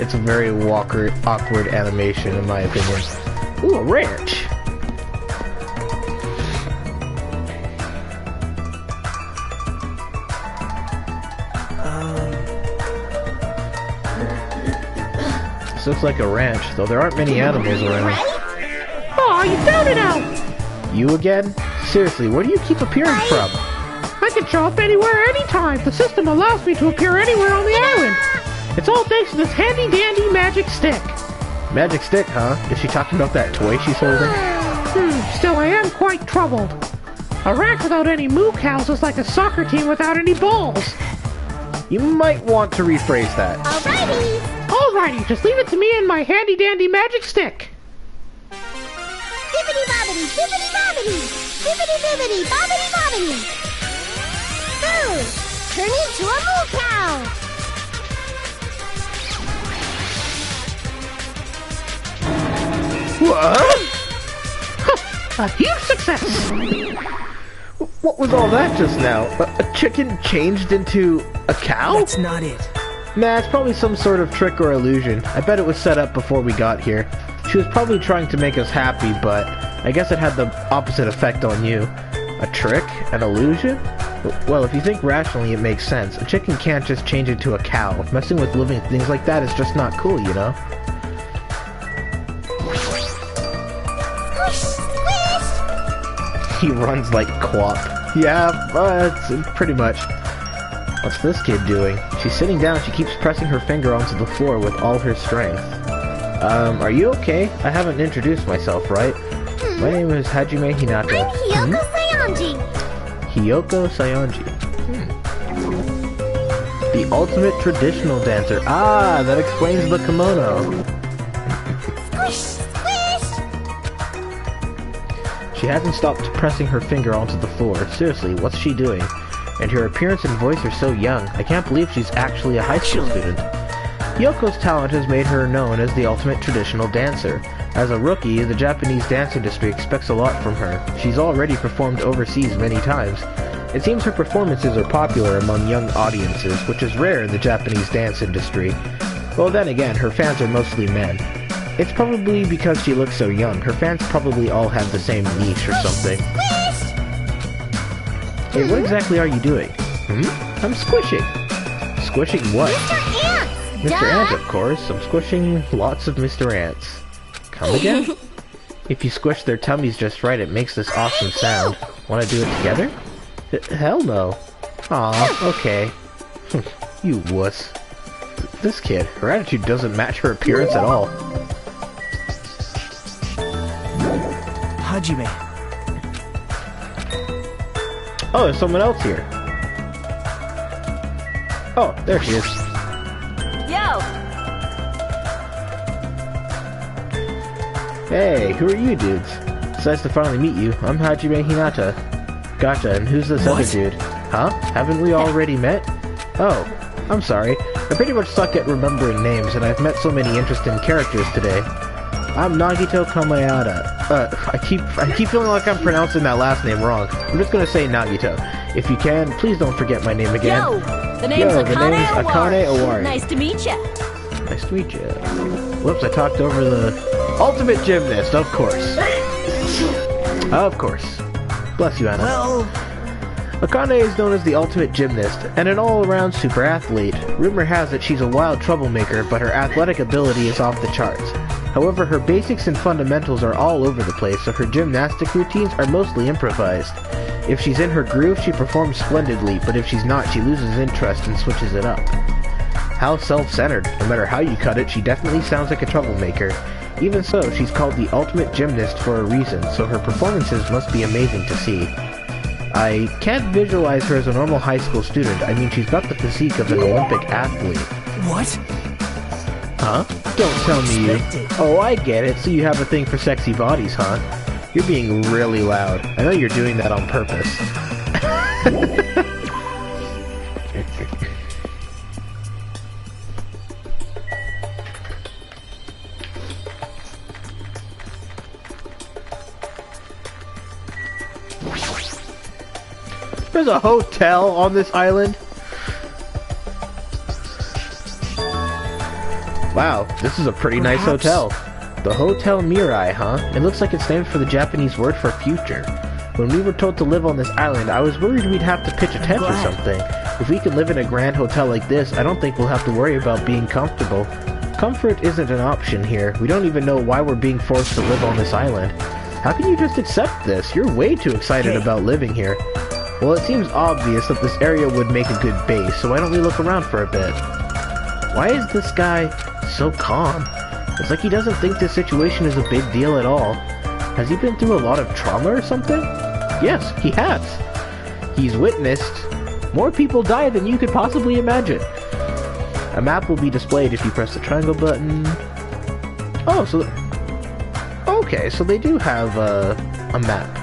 It's a very awkward animation, in my opinion. Ooh, a ranch! This looks like a ranch, though there aren't many animals around. Aw, you found it out! You again? Seriously, where do you keep appearing from? I I can show up anywhere, anytime. The system allows me to appear anywhere on the island. It's all thanks to this handy-dandy magic stick. Magic stick, huh? Is she talking about that toy she's holding? Still, I am quite troubled. A ranch without any moo cows is like a soccer team without any balls. You might want to rephrase that. Alrighty, just leave it to me and my handy-dandy magic stick. Bibbidi-bobbidi, bibbidi-bobbidi, bibbidi-bibbidi, bobbidi-bobbidi. Boo! Turn into a moo cow! What? A huge success! What was all that just now? A chicken changed into a cow? That's not it. Nah, it's probably some sort of trick or illusion. I bet it was set up before we got here. She was probably trying to make us happy, but I guess it had the opposite effect on you. A trick? An illusion? Well, if you think rationally, it makes sense. A chicken can't just change into a cow. Messing with living things like that is just not cool, you know? He runs like Quap. Yeah, it's pretty much. What's this kid doing? She's sitting down, she keeps pressing her finger onto the floor with all her strength. Are you okay? I haven't introduced myself, right? My name is Hajime Hinata. I'm Hiyoko Saionji. Hiyoko Saionji. The ultimate traditional dancer. Ah, that explains the kimono. Squish, squish. She hasn't stopped pressing her finger onto the floor. Seriously, what's she doing? And her appearance and voice are so young. I can't believe she's actually a high school student. Yoko's talent has made her known as the ultimate traditional dancer. As a rookie, the Japanese dance industry expects a lot from her. She's already performed overseas many times. It seems her performances are popular among young audiences, which is rare in the Japanese dance industry. Well, then again, her fans are mostly men. It's probably because she looks so young. Her fans probably all have the same niche or something. Hey, what exactly are you doing? I'm squishing. Squishing what? Mr. Ants! Mr. Ant, of course. I'm squishing lots of Mr. Ants. Come again? If you squish their tummies just right, it makes this awesome sound. Want to do it together? Hell no. Aw, okay. You wuss. This kid, her attitude doesn't match her appearance at all. Hajime. Oh, there's someone else here. Oh, there she is. Yo! Hey, who are you dudes? It's nice to finally meet you. I'm Hajime Hinata. Gotcha, and who's this other dude? Huh? Haven't we already met? Oh, I'm sorry. I pretty much suck at remembering names, and I've met so many interesting characters today. I'm Nagito Kamayada. I keep feeling like I'm pronouncing that last name wrong. I'm just gonna say Nagito. If you can, please don't forget my name again. Yo! The name's Akane Owari. Nice to meet ya. Nice to meet you. Whoops, I talked over the ultimate gymnast, of course. Of course. Bless you, Anna. Well, Akane is known as the ultimate gymnast, and an all-around super athlete. Rumor has it she's a wild troublemaker, but her athletic ability is off the charts. However, her basics and fundamentals are all over the place, so her gymnastic routines are mostly improvised. If she's in her groove, she performs splendidly, but if she's not, she loses interest and switches it up. How self-centered. No matter how you cut it, she definitely sounds like a troublemaker. Even so, she's called the ultimate gymnast for a reason, so her performances must be amazing to see. I can't visualize her as a normal high school student. I mean, she's got the physique of an Olympic athlete. what? Huh? Don't tell me you... Oh, I get it. So you have a thing for sexy bodies, huh? You're being really loud. I know you're doing that on purpose. There's a hotel on this island? Wow, this is a pretty nice hotel. The Hotel Mirai, huh? It looks like it's named for the Japanese word for future. When we were told to live on this island, I was worried we'd have to pitch a tent or something. If we can live in a grand hotel like this, I don't think we'll have to worry about being comfortable. Comfort isn't an option here. We don't even know why we're being forced to live on this island. How can you just accept this? You're way too excited about living here. Well, it seems obvious that this area would make a good base, so why don't we look around for a bit? Why is this guy so calm? It's like he doesn't think this situation is a big deal at all. Has he been through a lot of trauma or something? Yes, he has. He's witnessed more people die than you could possibly imagine. A map will be displayed if you press the triangle button. Oh, so... Okay, so they do have a map.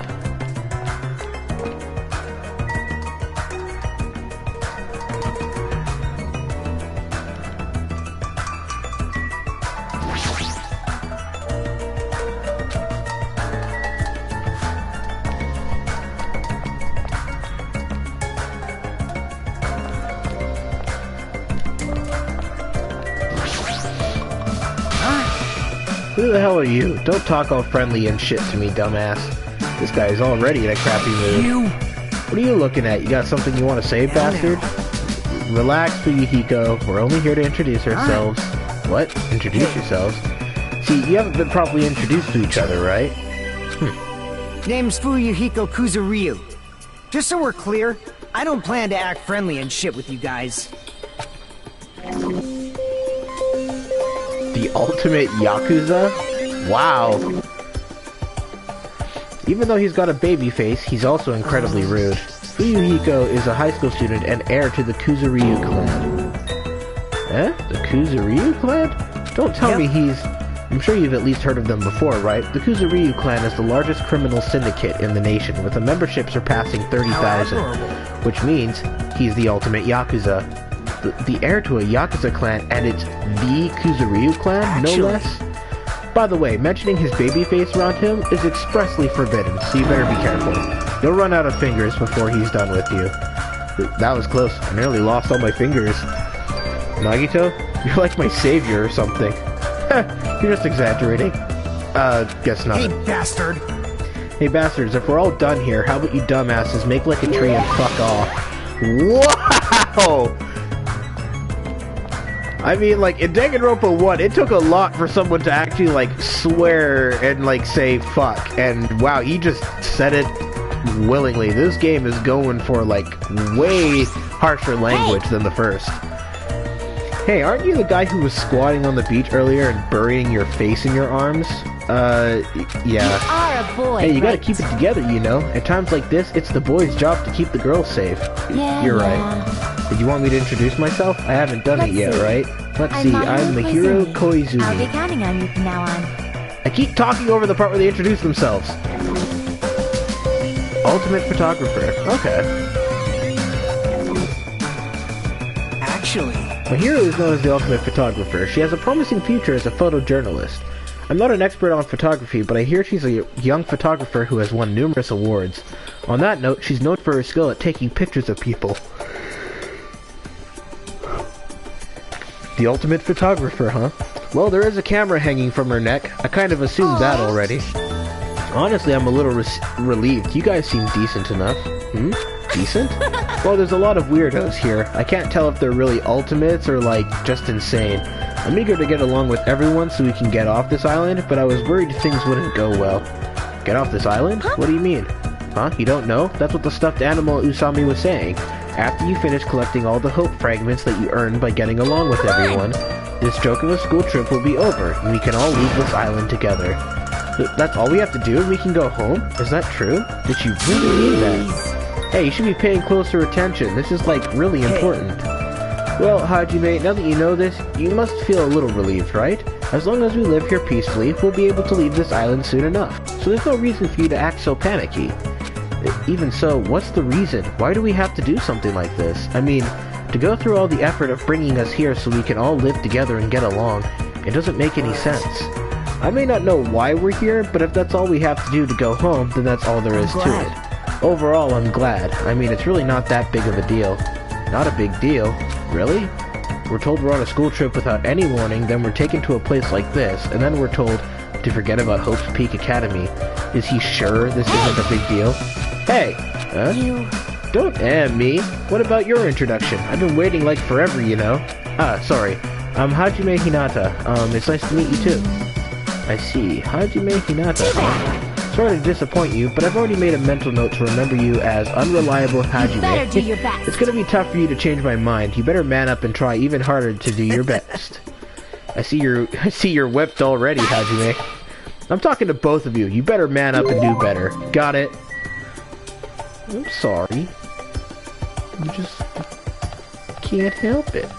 Who the hell are you? Don't talk all friendly and shit to me, dumbass. This guy is already in a crappy mood. What are you looking at? You got something you want to say, bastard? Relax, Fuyuhiko. We're only here to introduce ourselves. What? Introduce yourselves? See, you haven't been properly introduced to each other, right? Name's Fuyuhiko Kuzuryu. Just so we're clear, I don't plan to act friendly and shit with you guys. The ultimate Yakuza? Wow. Even though he's got a baby face, he's also incredibly rude. Fuyuhiko is a high school student and heir to the Kuzuryu clan. Eh? The Kuzuryu clan? Don't tell me he's... I'm sure you've at least heard of them before, right? The Kuzuryu clan is the largest criminal syndicate in the nation, with a membership surpassing 30,000. Which means he's the ultimate Yakuza. The heir to a Yakuza clan, and it's the Kuzuryu clan, no less? By the way, mentioning his baby face around him is expressly forbidden, so you better be careful. You'll run out of fingers before he's done with you. That was close. I nearly lost all my fingers. Nagito, you're like my savior or something. You're just exaggerating. Guess not. Hey, bastard! Hey, bastards, if we're all done here, how about you dumbasses make like a tree and fuck off? Wow! I mean, like, in Danganronpa 1, it took a lot for someone to actually, like, swear and, like, say fuck. And, wow, he just said it willingly. This game is going for, like, way harsher language than the first. Hey, aren't you the guy who was squatting on the beach earlier and burying your face in your arms? Yeah. You are a boy, Hey, you gotta right? keep it together, you know? At times like this, it's the boy's job to keep the girls safe. Yeah, You're yeah. right. Did you want me to introduce myself? I haven't done it yet, see. right? Let's see, I'm Mahiro I'll be Koizumi. counting on you from now on. I keep talking over the part where they introduce themselves. Ultimate photographer. Okay. Actually... Mahiro is known as the ultimate photographer. She has a promising future as a photojournalist. I'm not an expert on photography, but I hear she's a young photographer who has won numerous awards. On that note, she's known for her skill at taking pictures of people. The ultimate photographer, huh? Well, there is a camera hanging from her neck. I kind of assumed that already. Honestly, I'm a little relieved. You guys seem decent enough. Decent? Well, there's a lot of weirdos here. I can't tell if they're really ultimates or, like, just insane. I'm eager to get along with everyone so we can get off this island, but I was worried things wouldn't go well. Get off this island? What do you mean? Huh? You don't know? That's what the stuffed animal Usami was saying. After you finish collecting all the hope fragments that you earned by getting along with everyone, this joke of a school trip will be over, and we can all leave this island together. That's all we have to do and we can go home? Is that true? Did she really mean that? Hey, you should be paying closer attention. This is, like, really important. Well, Hajime, now that you know this, you must feel a little relieved, right? As long as we live here peacefully, we'll be able to leave this island soon enough. So there's no reason for you to act so panicky. Even so, what's the reason? Why do we have to do something like this? I mean, to go through all the effort of bringing us here so we can all live together and get along, it doesn't make any sense. I may not know why we're here, but if that's all we have to do to go home, then that's all there is to it. Overall, I'm glad. I mean, it's really not that big of a deal. Not a big deal? Really? We're told we're on a school trip without any warning, then we're taken to a place like this, and then we're told to forget about Hope's Peak Academy. Is he sure this isn't a big deal? Hey! Huh? You... Don't me. What about your introduction? I've been waiting like forever, you know. Sorry. I'm Hajime Hinata. It's nice to meet you too. I see. Hajime Hinata. Sorry to disappoint you, but I've already made a mental note to remember you as Unreliable Hajime. You better do your best. It's gonna be tough for you to change my mind. You better man up and try even harder to do your best. I see you're whipped already, Hajime. I'm talking to both of you. You better man up and do better. Got it? I'm sorry. You just can't help it.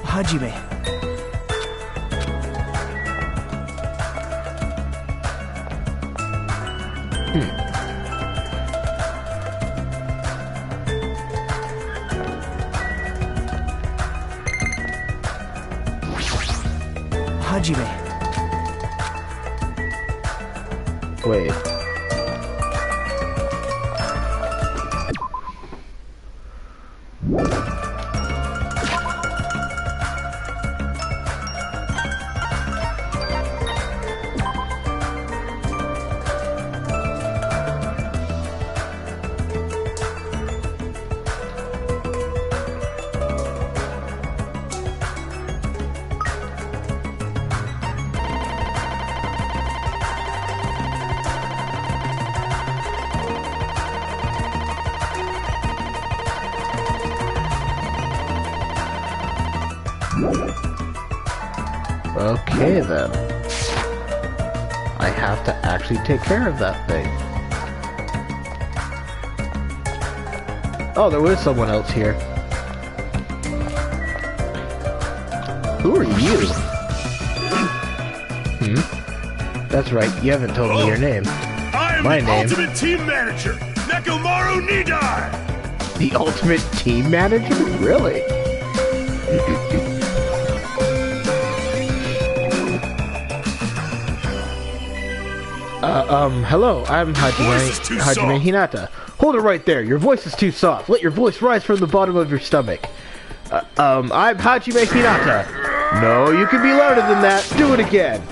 Hajime. Hajime. Wait. Okay then. I have to actually take care of that thing. Oh, there was someone else here. Who are you? That's right, you haven't told me your name. I am My the name. Ultimate Team Manager, Nekomaru Nidai! The ultimate team manager? Really? Hello, I'm Hajime Hinata. Hold it right there, your voice is too soft. Let your voice rise from the bottom of your stomach. I'm Hajime Hinata. No, you can be louder than that. Do it again.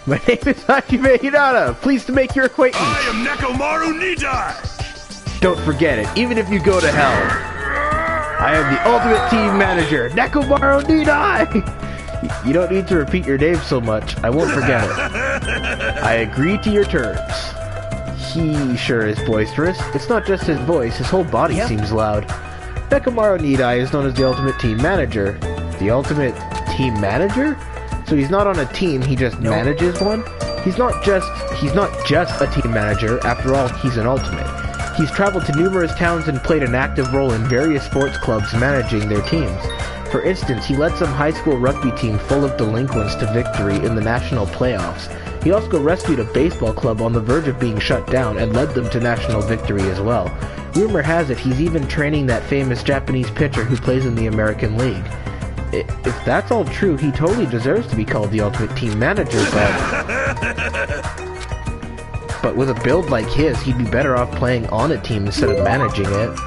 My name is Hajime Hinata. Pleased to make your acquaintance. I am Nekomaru Nidai! Don't forget it, even if you go to hell. I am the ultimate team manager, Nekomaru Nidai! You don't need to repeat your name so much. I won't forget it. I agree to your terms. He sure is boisterous. It's not just his voice, his whole body seems loud. Nekomaru Nidai is known as the ultimate team manager. The ultimate team manager? So he's not on a team, he just manages one? He's not just a team manager. After all, he's an ultimate. He's traveled to numerous towns and played an active role in various sports clubs managing their teams. For instance, he led some high school rugby team full of delinquents to victory in the national playoffs. He also rescued a baseball club on the verge of being shut down and led them to national victory as well. Rumor has it he's even training that famous Japanese pitcher who plays in the American League. If that's all true, he totally deserves to be called the ultimate team manager, but with a build like his, he'd be better off playing on a team instead of managing it.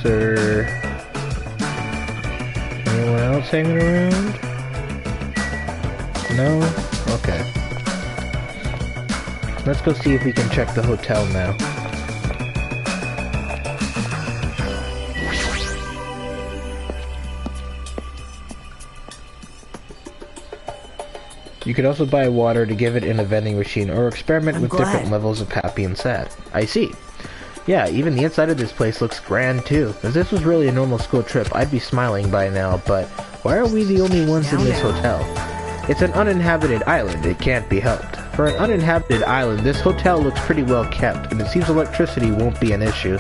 Sir, anyone else hanging around? No? Okay. Let's go see if we can check the hotel now. You could also buy water to give it in a vending machine or experiment with different levels of happy and sad. I see. Yeah, even the inside of this place looks grand too. If this was really a normal school trip, I'd be smiling by now, but why are we the only ones in this hotel? It's an uninhabited island, it can't be helped. For an uninhabited island, this hotel looks pretty well kept, and it seems electricity won't be an issue.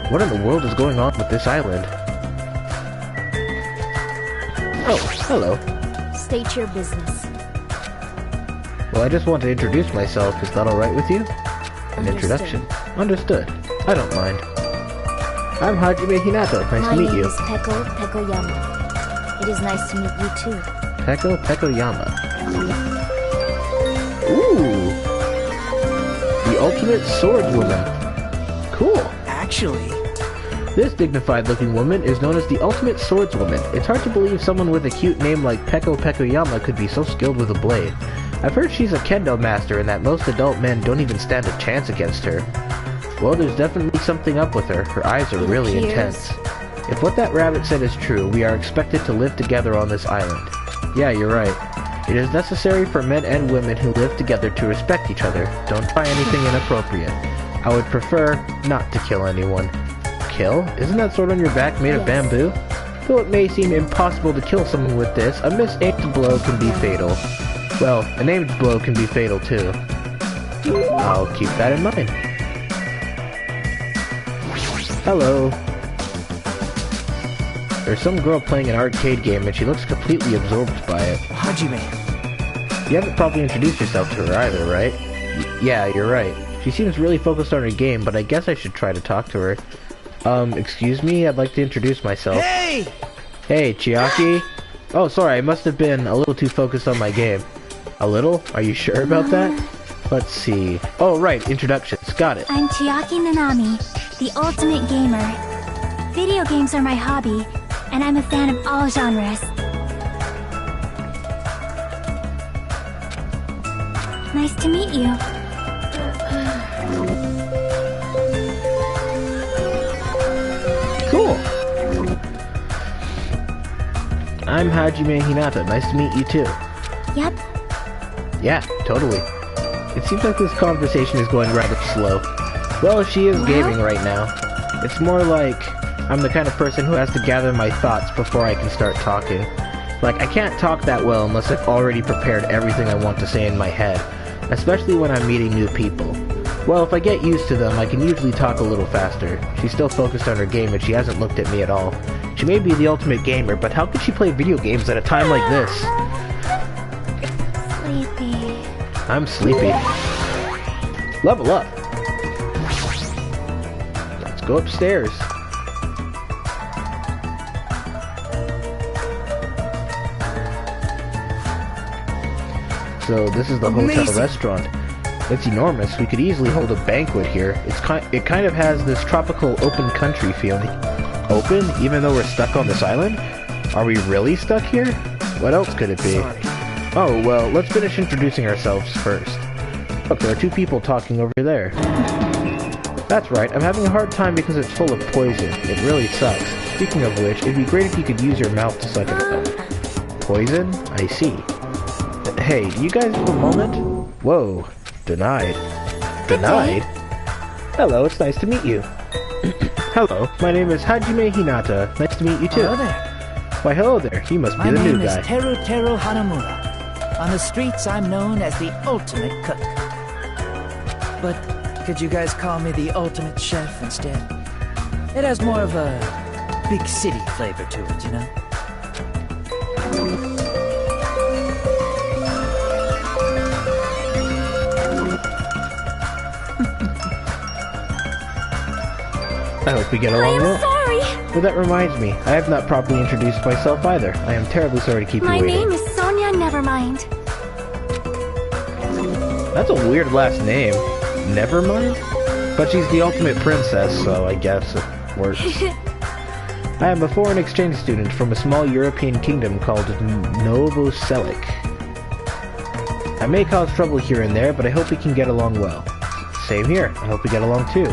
What in the world is going on with this island? Oh, hello. State your business. Well, I just want to introduce myself. Is that alright with you? An introduction. Understood. I don't mind. I'm Hajime Hinata. Nice to meet you. My name is Peko Pekoyama. It is nice to meet you too. Peko Pekoyama. Ooh! The ultimate swordswoman. Cool. Actually... This dignified-looking woman is known as the ultimate swordswoman. It's hard to believe someone with a cute name like Peko Pekoyama could be so skilled with a blade. I've heard she's a kendo master and that most adult men don't even stand a chance against her. Well, there's definitely something up with her. Her eyes are really intense. If what that rabbit said is true, we are expected to live together on this island. Yeah, you're right. It is necessary for men and women who live together to respect each other. Don't try anything inappropriate. I would prefer not to kill anyone. Kill? Isn't that sword on your back made of bamboo? Though it may seem impossible to kill someone with this, a misaimed blow can be fatal. Well, an aimed blow can be fatal too. I'll keep that in mind. Hello. There's some girl playing an arcade game and she looks completely absorbed by it. Hajime. You haven't probably introduced yourself to her either, right? Yeah, you're right. She seems really focused on her game, but I guess I should try to talk to her. Excuse me? I'd like to introduce myself. Hey! Hey, Chiaki? Oh, sorry, I must have been a little too focused on my game. A little? Are you sure about that? Let's see. Oh, right, introductions. Got it. I'm Chiaki Nanami, the ultimate gamer. Video games are my hobby, and I'm a fan of all genres. Nice to meet you. Cool. I'm Hajime Hinata. Nice to meet you too. Yep. Yeah, totally. It seems like this conversation is going rather slow. Well, she is gaming right now. It's more like I'm the kind of person who has to gather my thoughts before I can start talking. Like, I can't talk that well unless I've already prepared everything I want to say in my head, especially when I'm meeting new people. Well, if I get used to them, I can usually talk a little faster. She's still focused on her game and she hasn't looked at me at all. She may be the ultimate gamer, but how could she play video games at a time like this? Sleepy. I'm sleepy. Level up. Let's go upstairs. So this is the hotel restaurant. It's enormous. We could easily hold a banquet here. It kind of has this tropical open country feeling. Open? Even though we're stuck on this island? Are we really stuck here? What else could it be? Oh, well, let's finish introducing ourselves first. Look, there are two people talking over there. That's right, I'm having a hard time because it's full of poison. It really sucks. Speaking of which, it'd be great if you could use your mouth to suck it up. Poison? I see. Hey, do you guys have a moment? Whoa. Denied. Denied? Hello, it's nice to meet you. Hello, my name is Hajime Hinata. Nice to meet you too. Hello there. Why, hello there. You must be the new guy. My name is Teru Hanamura. On the streets, I'm known as the ultimate cook. But could you guys call me the ultimate chef instead? It has more of a big city flavor to it, you know? I hope we get along well. I am sorry. Well, that reminds me. I have not properly introduced myself either. I am terribly sorry to keep you waiting. My name is Sonia Nevermind. That's a weird last name. Nevermind? But she's the ultimate princess, so I guess it works. I am a foreign exchange student from a small European kingdom called Novoselic. I may cause trouble here and there, but I hope we can get along well. Same here. I hope we get along too.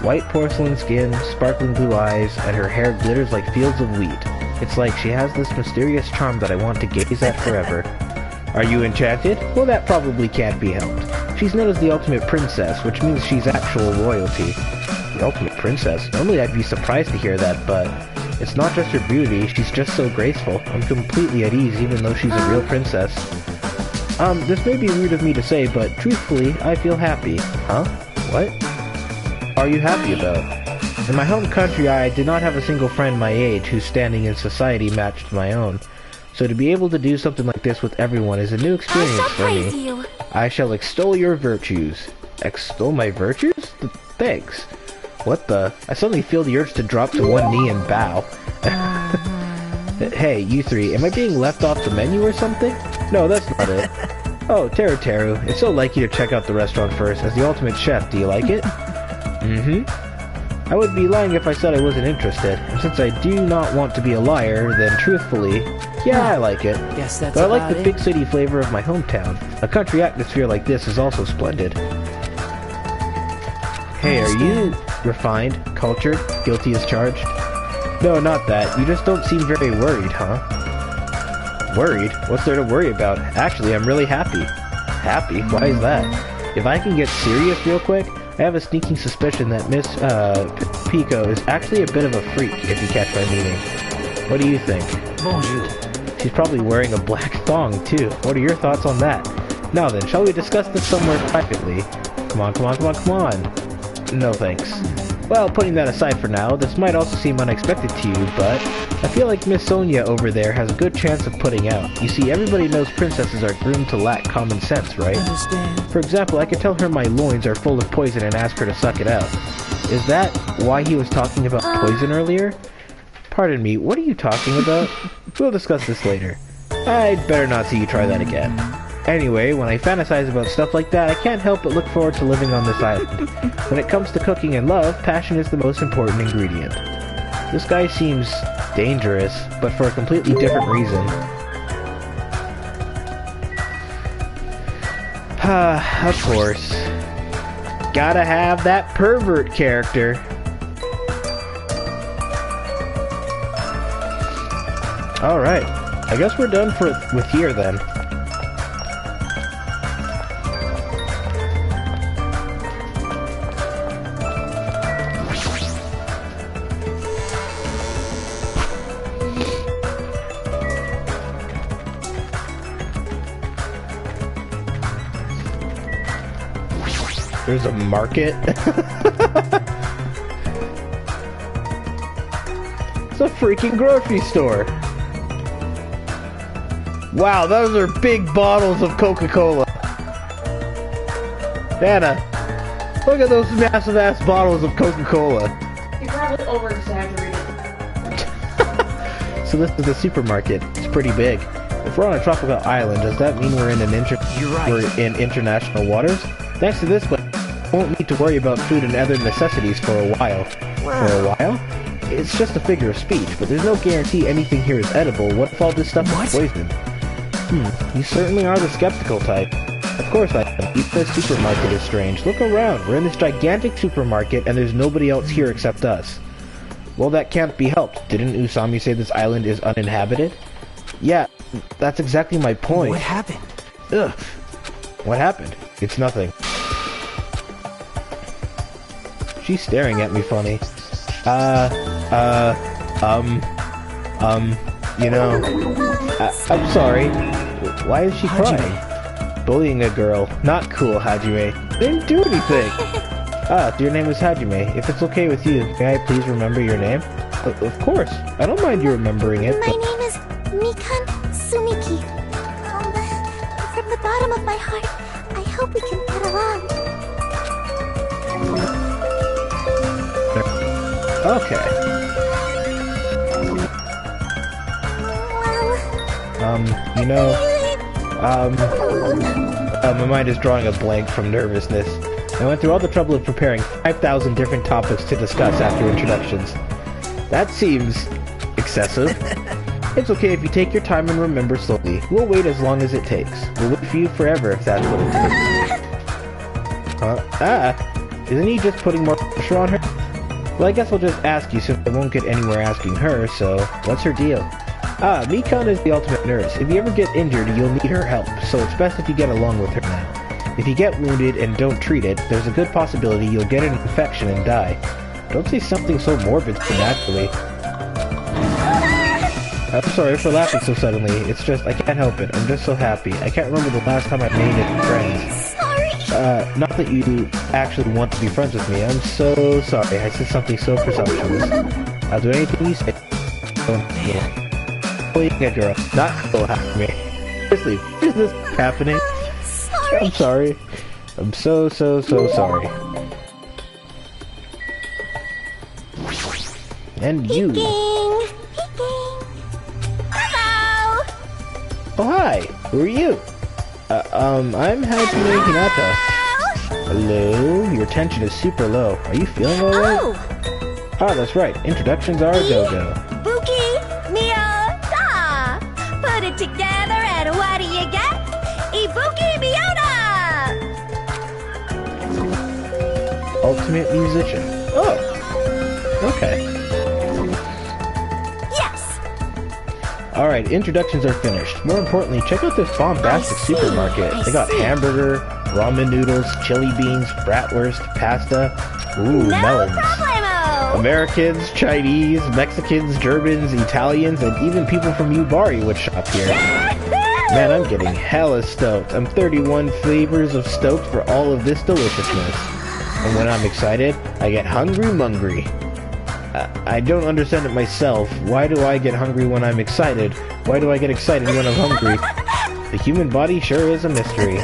White porcelain skin, sparkling blue eyes, and her hair glitters like fields of wheat. It's like she has this mysterious charm that I want to gaze at forever. Are you enchanted? Well, that probably can't be helped. She's known as the ultimate princess, which means she's actual royalty. The ultimate princess? Normally I'd be surprised to hear that, but it's not just her beauty, she's just so graceful. I'm completely at ease even though she's a real princess. This may be rude of me to say, but truthfully, I feel happy. Huh? What? Are you happy about? In my home country, I did not have a single friend my age whose standing in society matched my own. So to be able to do something like this with everyone is a new experience for me. You. I shall extol your virtues. Extol my virtues? Thanks. What the? I suddenly feel the urge to drop to one knee and bow. Hey, you three, am I being left off the menu or something? No, that's not it. Oh, Teru, it's so like you to check out the restaurant first. As the ultimate chef, do you like it? Mm-hmm. I would be lying if I said I wasn't interested. And since I do not want to be a liar, then truthfully, yeah, I like it. Guess that's but I like about the it. big city flavor of my hometown. A country atmosphere like this is also splendid. Hey, are you refined, cultured, guilty as charged? No, not that. You just don't seem very worried, huh? Worried? What's there to worry about? Actually, I'm really happy. Happy? Why is that? If I can get serious real quick, I have a sneaking suspicion that Miss Pico is actually a bit of a freak, if you catch my meaning. What do you think? Bonjour. She's probably wearing a black thong, too. What are your thoughts on that? Now then, shall we discuss this somewhere privately? Come on, come on, come on, come on. No thanks. Well, putting that aside for now, this might also seem unexpected to you, but I feel like Miss Sonia over there has a good chance of putting out. You see, everybody knows princesses are groomed to lack common sense, right? Understand. For example, I could tell her my loins are full of poison and ask her to suck it out. Is that why he was talking about poison earlier? Pardon me, what are you talking about? We'll discuss this later. I'd better not see you try that again. Anyway, when I fantasize about stuff like that, I can't help but look forward to living on this island. When it comes to cooking and love, passion is the most important ingredient. This guy seems dangerous, but for a completely different reason. Of course. Gotta have that pervert character. Alright, I guess we're done with here then. There's a market. It's a freaking grocery store. Wow, those are big bottles of Coca-Cola. Nana, look at those massive ass bottles of Coca-Cola. You probably over-exaggerated. So this is a supermarket. It's pretty big. If we're on a tropical island, does that mean we're in we're in international waters? Thanks to this place, we won't need to worry about food and other necessities for a while. Wow. For a while? It's just a figure of speech, but there's no guarantee anything here is edible. What if all this stuff is poisoned? You certainly are the skeptical type. Of course I am. Even this supermarket is strange. Look around. We're in this gigantic supermarket, and there's nobody else here except us. Well, that can't be helped. Didn't Usami say this island is uninhabited? Yeah, that's exactly my point. What happened? Ugh. What happened? It's nothing. She's staring at me funny. You know, I'm sorry. Why is she crying? Bullying a girl. Not cool, Hajime. Didn't do anything. Your name is Hajime. If it's okay with you, may I please remember your name? Of course. I don't mind you remembering it. My name is Mikan Sumiki. From the bottom of my heart, I hope we can get along. Okay. You know, my mind is drawing a blank from nervousness. I went through all the trouble of preparing 5,000 different topics to discuss after introductions. That seems excessive. It's okay if you take your time and remember slowly. We'll wait as long as it takes. We'll wait for you forever if that's what it takes. Isn't he just putting more pressure on her? Well, I guess I'll just ask you since I won't get anywhere asking her, so what's her deal? Mikan is the ultimate nurse. If you ever get injured, you'll need her help, so it's best if you get along with her now. If you get wounded and don't treat it, there's a good possibility you'll get an infection and die. Don't say something so morbid so naturally. I'm sorry for laughing so suddenly. It's just, I can't help it. I'm just so happy. I can't remember the last time I made it friends. Not that you actually want to be friends with me. I'm so sorry. I said something so presumptuous. I'll do anything you say. Don't bullying a girl. Not cool, me. Seriously, is this happening? I'm sorry. I'm so sorry. And you. Hello! Oh, hi. Who are you? I'm Hajime Hinata. Hello? Your tension is super low. Are you feeling alright? Oh! Ah, that's right. Introductions are a go-go. Buki, Mio, Da. Put it together and what do you get? Ibuki Miona! Ultimate musician. Oh. Okay. Yes! Alright, introductions are finished. More importantly, check out this bombastic supermarket. They got hamburger, ramen noodles, chili beans, bratwurst, pasta, melons. Problemo! Americans, Chinese, Mexicans, Germans, Italians, and even people from Ubari would shop here. Man, I'm getting hella stoked. I'm 31 flavors of stoked for all of this deliciousness. And when I'm excited, I get hungry-mungry. I don't understand it myself. Why do I get hungry when I'm excited? Why do I get excited when I'm hungry? The human body sure is a mystery.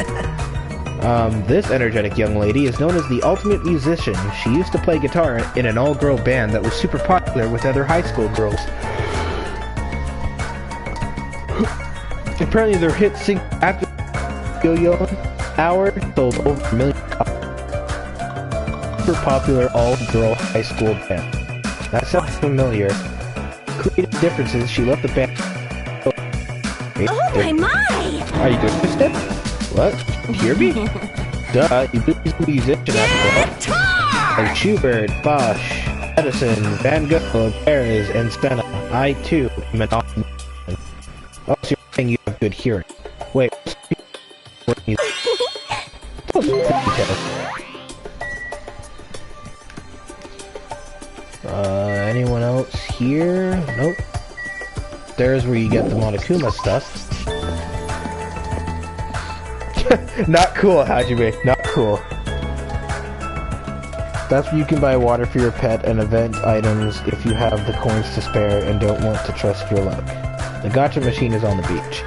This energetic young lady is known as the ultimate musician. She used to play guitar in an all-girl band that was super popular with other high school girls. Apparently their hit single after Yo-Yo Hour sold over 1 million copies. Super popular all-girl high school band. That sounds familiar. Creative differences, she left the band. Oh my! Are you interested? What? Hear me? Duh, you do a musician after all. Like Schubert, Bach, Edison, Van Gogh, Perez, and Stena. I too am an awesome musician. Oh, so you're saying you have good hearing. Wait. Anyone else here? Nope. There's where you get the Monokuma stuff. Not cool, Hajime. Not cool. That's where you can buy water for your pet and event items if you have the coins to spare and don't want to trust your luck. The gacha machine is on the beach.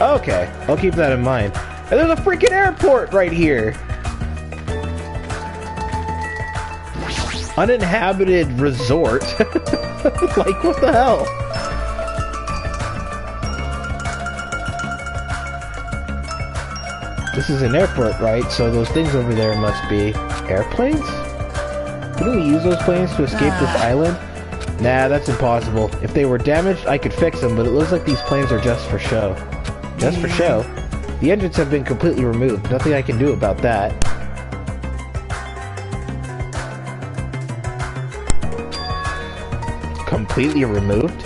Okay, I'll keep that in mind. And there's a freaking airport right here! Uninhabited resort? Like, what the hell? This is an airport, right? So those things over there must be airplanes? Couldn't we use those planes to escape this island? Nah, that's impossible. If they were damaged, I could fix them, but it looks like these planes are just for show. Just for show? The engines have been completely removed. Nothing I can do about that. Completely removed?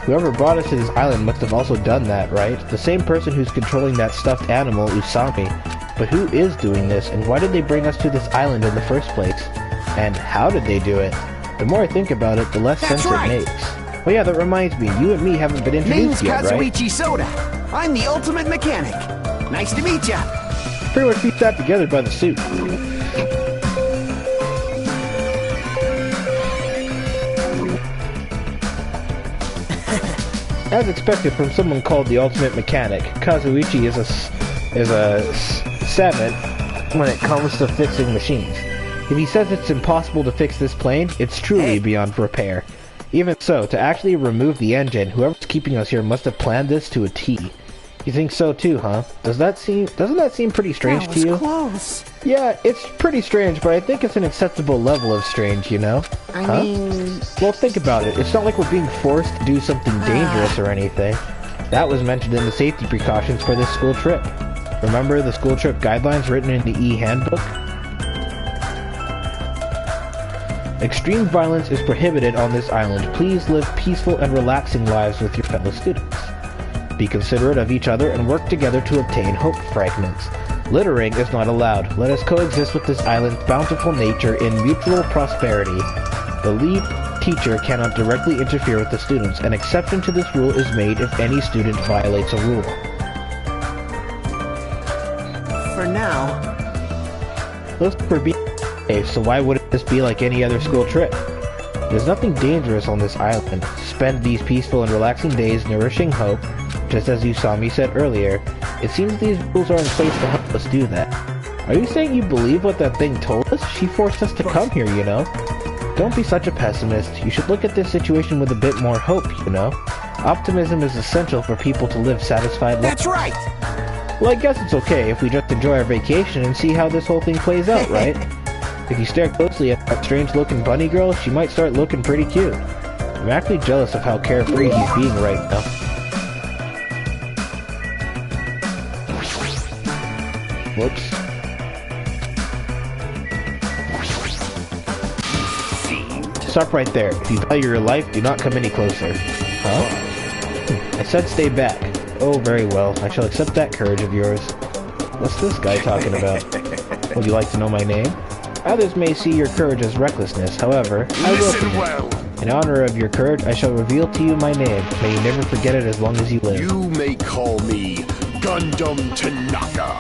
Whoever brought us to this island must have also done that, right? The same person who's controlling that stuffed animal, Usami. But who is doing this, and why did they bring us to this island in the first place? And how did they do it? The more I think about it, the less sense it makes. Oh yeah, that reminds me, you and me haven't been introduced yet, right? Name's Kazuichi Soda. I'm the ultimate mechanic. Nice to meet ya. Pretty much pieced that together by the suit. As expected from someone called the ultimate mechanic, Kazuichi is a 7 when it comes to fixing machines. If he says it's impossible to fix this plane, it's truly beyond repair. Even so, to actually remove the engine, whoever's keeping us here must have planned this to a T. You think so too, huh? Doesn't that seem pretty strange to you? Close. Yeah, it's pretty strange, but I think it's an acceptable level of strange, you know? I mean... Well, think about it. It's not like we're being forced to do something dangerous or anything. That was mentioned in the safety precautions for this school trip. Remember the school trip guidelines written in the e-handbook? Extreme violence is prohibited on this island. Please live peaceful and relaxing lives with your fellow students. Be considerate of each other and work together to obtain hope fragments. Littering is not allowed. Let us coexist with this island's bountiful nature in mutual prosperity. The lead teacher cannot directly interfere with the students. An exception to this rule is made if any student violates a rule. For now. Looks for being safe, so why wouldn't this be like any other school trip? There's nothing dangerous on this island. Spend these peaceful and relaxing days nourishing hope, just as Usami said earlier. It seems these rules are in place to help us do that. Are you saying you believe what that thing told us? She forced us to come here, you know? Don't be such a pessimist. You should look at this situation with a bit more hope, you know? Optimism is essential for people to live satisfied lives. That's right! Well, I guess it's okay if we just enjoy our vacation and see how this whole thing plays out, right? If you stare closely at that strange-looking bunny girl, she might start looking pretty cute. I'm actually jealous of how carefree he's being right now. Whoops. Stop right there. If you value your life, do not come any closer. Huh? I said stay back. Oh, very well. I shall accept that courage of yours. What's this guy talking about? Would you like to know my name? Others may see your courage as recklessness. However, I welcome it. In honor of your courage, I shall reveal to you my name. May you never forget it as long as you live. You may call me Gundam Tanaka.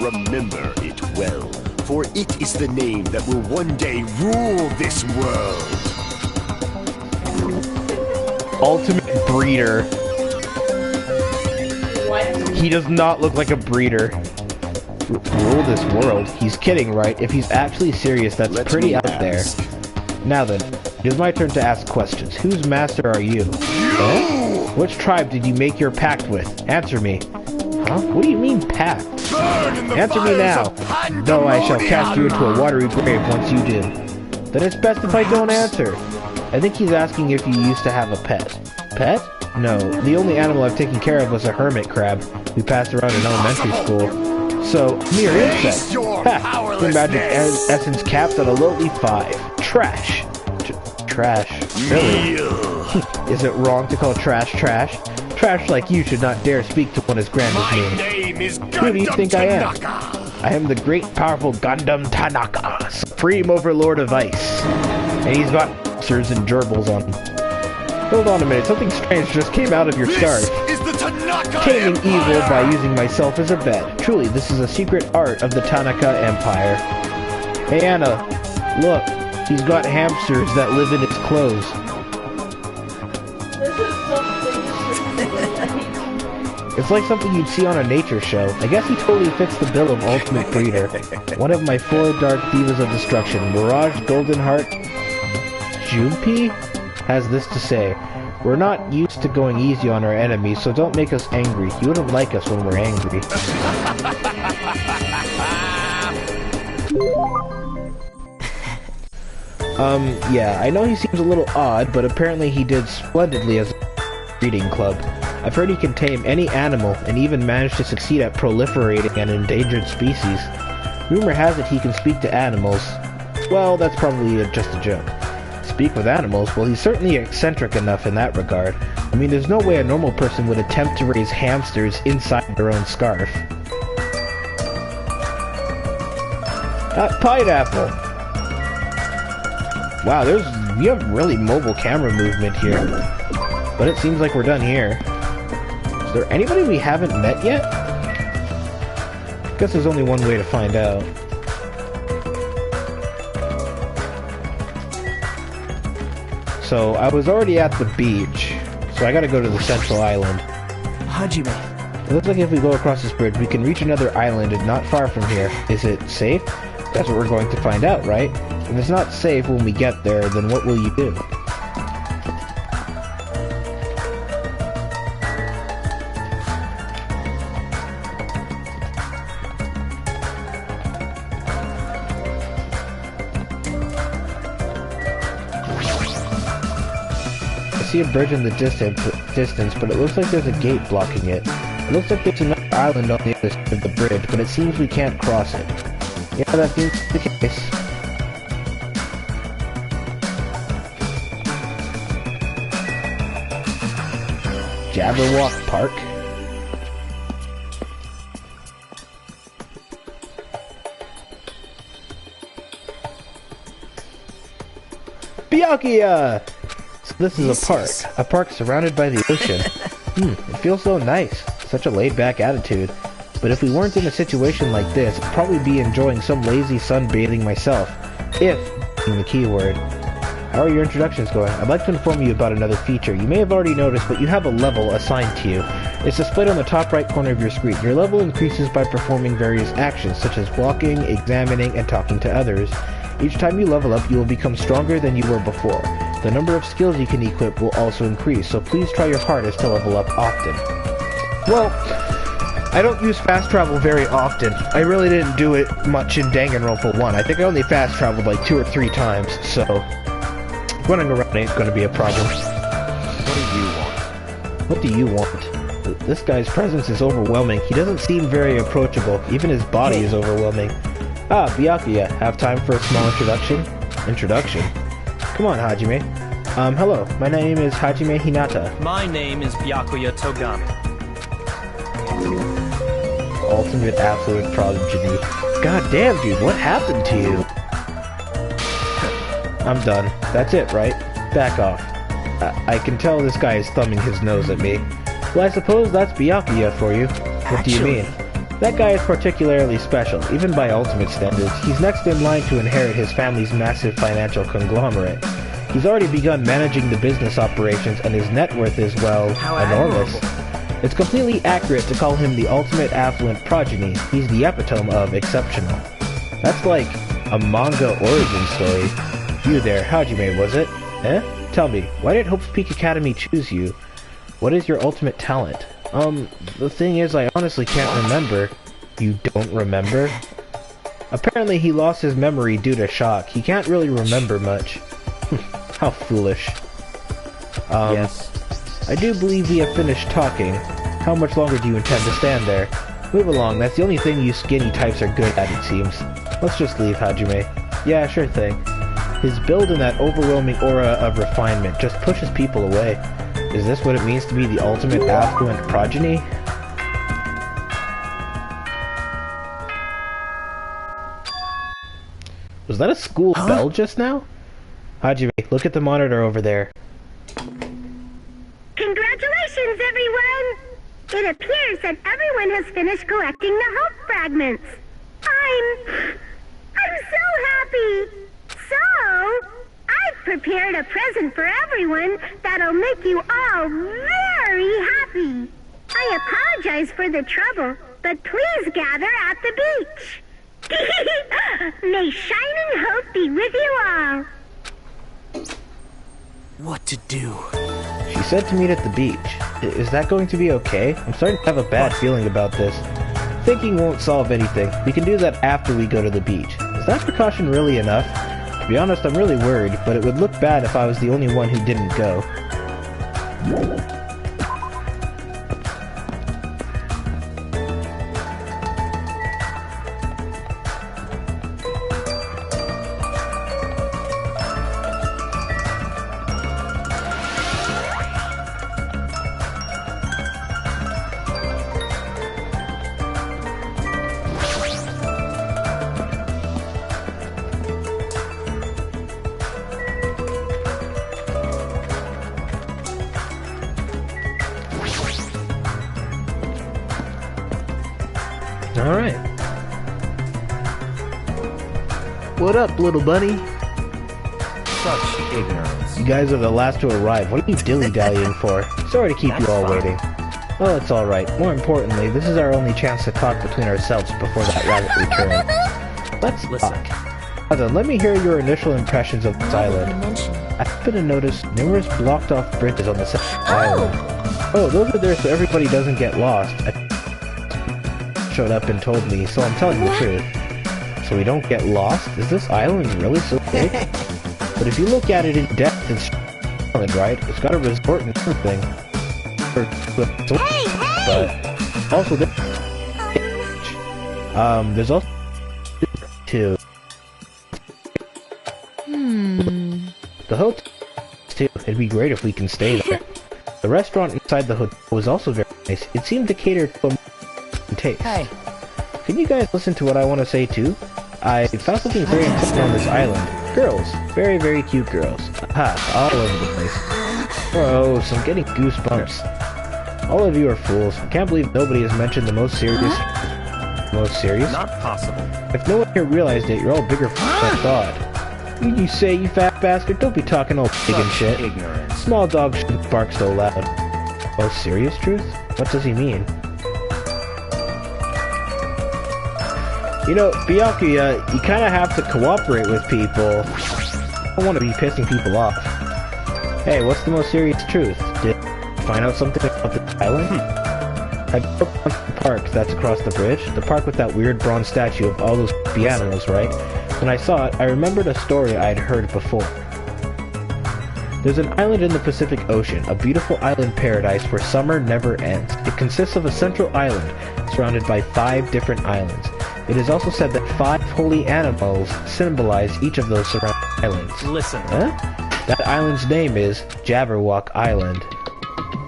Remember it well, for it is the name that will one day rule this world. Ultimate breeder. What? He does not look like a breeder. Rule this world? He's kidding, right? If he's actually serious, that's pretty out there. Now then, it is my turn to ask questions. Whose master are you? Huh? Which tribe did you make your pact with? Answer me. Huh? What do you mean, pact? Answer me now. Though I shall cast you into a watery grave once you do. Then it's best if I don't answer. I think he's asking if you used to have a pet. Pet? No, the only animal I've taken care of was a hermit crab we passed around in elementary school. So, mere insect. Ha! Your magic essence capped at a lowly 5. Trash. Trash. Really? Is it wrong to call trash trash? Trash like you should not dare speak to one as grand as me. Who do you think I am? I am the great powerful Gundam Tanaka, supreme overlord of ice. And he's got monsters and gerbils on him. Hold on a minute, something strange just came out of your scarf. Taming evil by using myself as a bed. Truly, this is a secret art of the Tanaka Empire. Hey Anna, look, he's got hamsters that live in its clothes. This is something. It's like something you'd see on a nature show. I guess he totally fits the bill of ultimate breeder. One of my 4 dark divas of destruction, Mirage Goldenheart Junpei, has this to say. We're not used to going easy on our enemies, so don't make us angry. You wouldn't like us when we're angry. Yeah, I know he seems a little odd, but apparently he did splendidly as a breeding club. I've heard he can tame any animal, and even managed to succeed at proliferating an endangered species. Rumor has it he can speak to animals. Well, that's probably just a joke. Speak with animals? Well, he's certainly eccentric enough in that regard. I mean, there's no way a normal person would attempt to raise hamsters inside their own scarf. Pineapple! Wow, we have really mobile camera movement here. But it seems like we're done here. Is there anybody we haven't met yet? Guess there's only one way to find out. So, I was already at the beach, so I gotta go to the central island. Hajime. It looks like if we go across this bridge, we can reach another island not far from here. Is it safe? That's what we're going to find out, right? If it's not safe when we get there, then what will you do? I see a bridge in the distance, but it looks like there's a gate blocking it. It looks like there's another island on the other side of the bridge, but it seems we can't cross it. Yeah, that seems the case. Jabberwock Park? Byakuya! So this is a park surrounded by the ocean. It feels so nice. Such a laid-back attitude. But if we weren't in a situation like this, I'd probably be enjoying some lazy sunbathing myself. If being the keyword. How are your introductions going? I'd like to inform you about another feature. You may have already noticed, but you have a level assigned to you. It's displayed on the top right corner of your screen. Your level increases by performing various actions, such as walking, examining, and talking to others. Each time you level up, you will become stronger than you were before. The number of skills you can equip will also increase, so please try your hardest to level up often. Well, I don't use fast travel very often. I really didn't do it much in Danganronpa 1. I think I only fast traveled like 2 or 3 times, so running around ain't gonna be a problem. What do you want? What do you want? This guy's presence is overwhelming. He doesn't seem very approachable. Even his body is overwhelming. Ah, Byakuya. Have time for a small introduction? Introduction? Come on, Hajime. Hello. My name is Hajime Hinata. My name is Byakuya Togami. Ultimate affluent prodigy. God damn, dude, what happened to you? I'm done. That's it, right? Back off. I can tell this guy is thumbing his nose at me. Well, I suppose that's Byakuya for you. What do you mean? That guy is particularly special, even by ultimate standards. He's next in line to inherit his family's massive financial conglomerate. He's already begun managing the business operations, and his net worth is, well, enormous. It's completely accurate to call him the ultimate affluent progeny. He's the epitome of exceptional. That's like a manga origin story. You there, Hajime, was it? Eh? Tell me, why did Hope's Peak Academy choose you? What is your ultimate talent? The thing is, I honestly can't remember. You don't remember? Apparently he lost his memory due to shock. He can't really remember much. How foolish. Yes. I do believe we have finished talking. How much longer do you intend to stand there? Move along, that's the only thing you skinny types are good at, it seems. Let's just leave, Hajime. Yeah, sure thing. His build and that overwhelming aura of refinement just pushes people away. Is this what it means to be the ultimate affluent progeny? Was that a school bell just now? Hajime, look at the monitor over there. Congratulations, everyone! It appears that everyone has finished collecting the Hope Fragments. I'm so happy! So, I've prepared a present for everyone that'll make you all very happy. I apologize for the trouble, but please gather at the beach. May shining hope be with you all. What to do? She said to meet at the beach. Is that going to be okay? I'm starting to have a bad feeling about this. Thinking won't solve anything. We can do that after we go to the beach. Is that precaution really enough? To be honest, I'm really worried, but it would look bad if I was the only one who didn't go. Alright. What up, little bunny? Such ignorance. You guys are the last to arrive. What are you dilly-dallying for? Sorry to keep you all waiting. Oh, it's alright. More importantly, this is our only chance to talk between ourselves before that rabbit returns. Let's talk. Hold let me hear your initial impressions of this island. I happen to notice numerous blocked-off bridges on the side of the island. Oh, those are there so everybody doesn't get lost. Showed up and told me, so I'm telling the truth. So we don't get lost? Is this island really so big? But if you look at it in depth, it's island, right? It's got a resort and everything. But also there's also too. The hotel too. It'd be great if we can stay there. The restaurant inside the hotel was also very nice. It seemed to cater to a taste. Hey. Can you guys listen to what I want to say too? I found something very important on this island. Girls. Very, very cute girls. Aha, all over the place. Gross, I'm getting goosebumps. All of you are fools. I can't believe nobody has mentioned the most serious... Most serious? Not possible. If no one here realized it, you're all bigger than I thought. You say, you fat bastard? Don't be talking all big and shit. Ignorance. Small dog shouldn't bark so loud. Oh, serious truth? What does he mean? You know, Byakuya, you kind of have to cooperate with people. I don't want to be pissing people off. Hey, what's the most serious truth? Did you find out something about the island? I drove down to the park that's across the bridge, the park with that weird bronze statue of all those creepy animals, right? When I saw it, I remembered a story I had heard before. There's an island in the Pacific Ocean, a beautiful island paradise where summer never ends. It consists of a central island, surrounded by 5 different islands. It is also said that 5 holy animals symbolize each of those surrounding islands. Listen. Huh? That island's name is Jabberwock Island.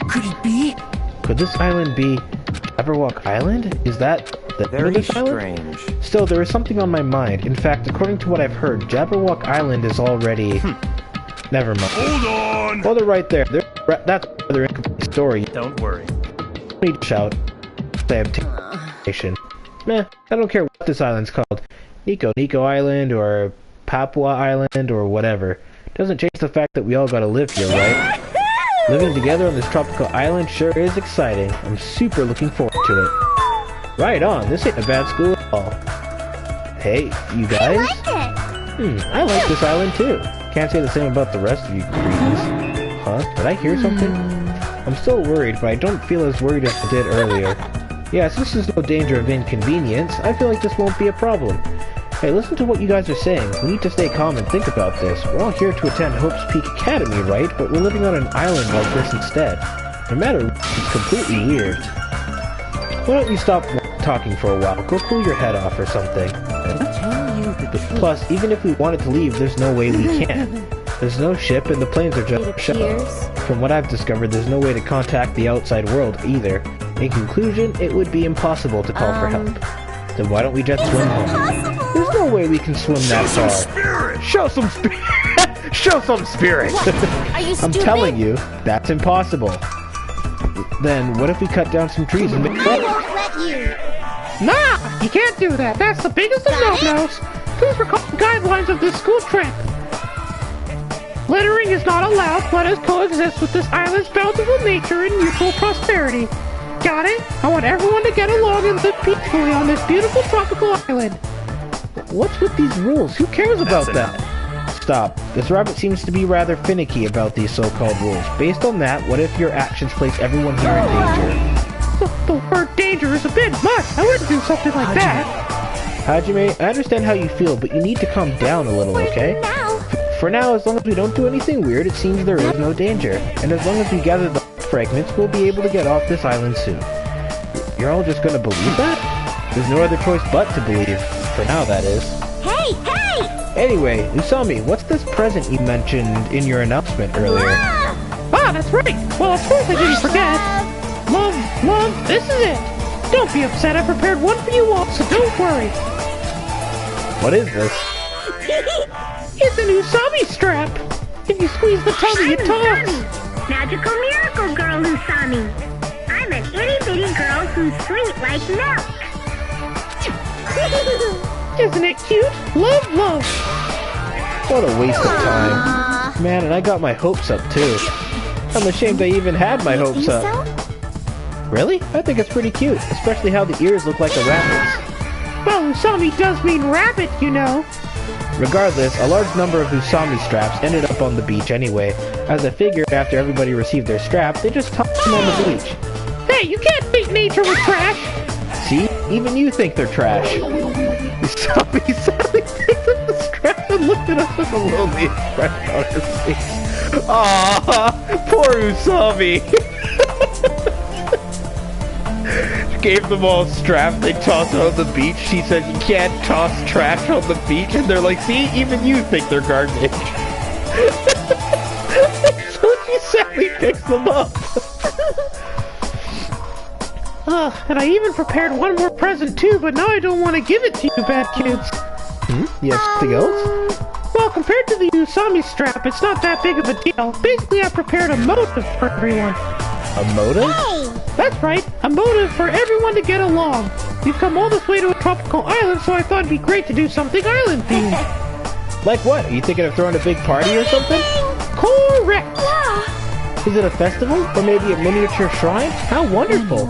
Could it be? Could this island be Jabberwock Island? Is that the name of this island? Strange. Still, there is something on my mind. In fact, according to what I've heard, Jabberwock Island is already... Never mind. Hold on! Oh, they're right there. That's another incomplete story. Don't worry. I need to shout. They have nation. Meh, I don't care what this island's called. Nico Island, or Papua Island, or whatever. Doesn't change the fact that we all gotta live here, right? Living together on this tropical island sure is exciting. I'm super looking forward to it. Right on, this ain't a bad school at all. Hey, you guys? I like it. I like this island too. Can't say the same about the rest of you creeps. Huh? Did I hear something? I'm still worried, but I don't feel as worried as I did earlier. Yeah, since there's no danger of inconvenience, I feel like this won't be a problem. Hey, listen to what you guys are saying. We need to stay calm and think about this. We're all here to attend Hope's Peak Academy, right? But we're living on an island like this instead. No matter what, it's completely weird. Why don't you stop talking for a while? Go cool your head off or something. Plus, even if we wanted to leave, there's no way we can. There's no ship and the planes are just shells. From what I've discovered, there's no way to contact the outside world either. In conclusion, it would be impossible to call for help. Then why don't we just swim home? There's no way we can swim that far. Show some spirit! Show some spirit! Are you I'm stupid? telling you, that's impossible. Then what if we cut down some trees and make I won't let you. Nah, you can't do that. That's the biggest of no-nos. Please recall the guidelines of this school trip. Littering is not allowed. Let us coexist with this island's bountiful nature and mutual prosperity. Got it? I want everyone to get along and live peacefully on this beautiful tropical island. What's with these rules? Who cares about that? Stop. This rabbit seems to be rather finicky about these so-called rules. Based on that, what if your actions place everyone here in danger? The word danger is a bit much. I wouldn't do something like that. Hajime, I understand how you feel, but you need to calm down a little, okay? For now, as long as we don't do anything weird, it seems there is no danger. And as long as we gather the fragments, we'll be able to get off this island soon. You're all just gonna believe that? There's no other choice but to believe. For now, that is. Hey, hey! Anyway, Usami, what's this present you mentioned in your announcement earlier? Ah, that's right. Well, of course I didn't forget. Love, this is it. Don't be upset. I prepared one for you all, so don't worry. What is this? It's an Usami strap. If you squeeze the tummy, it talks. Magical miracle girl Usami. I'm an itty-bitty girl who's sweet like milk. Isn't it cute? Love. What a waste of time. Man, and I got my hopes up too. I'm ashamed I even had my hopes up. Really? I think it's pretty cute, especially how the ears look like a rabbit's. Well, Usami does mean rabbit, you know. Regardless, a large number of Usami straps ended up on the beach anyway. As I figured, after everybody received their strap, they just tossed them on the beach. Hey, you can't beat nature with trash! See? Even you think they're trash. Usami sadly picked up the strap and looked at us with a lonely expression on her face. Aww, poor Usami. She gave them all straps, they tossed it on the beach. She said, you can't toss trash on the beach. And they're like, see, even you think they're garbage. So she sadly picks them up. And I even prepared one more present too, but now I don't want to give it to you bad kids. You have something else? Well, compared to the Usami strap, it's not that big of a deal. Basically, I prepared a motive for everyone. A motive? That's right, a motive for everyone to get along. We've come all this way to a tropical island, so I thought it'd be great to do something island-themed. Like what? Are you thinking of throwing a big party or something? Correct! Is it a festival? Or maybe a miniature shrine? How wonderful!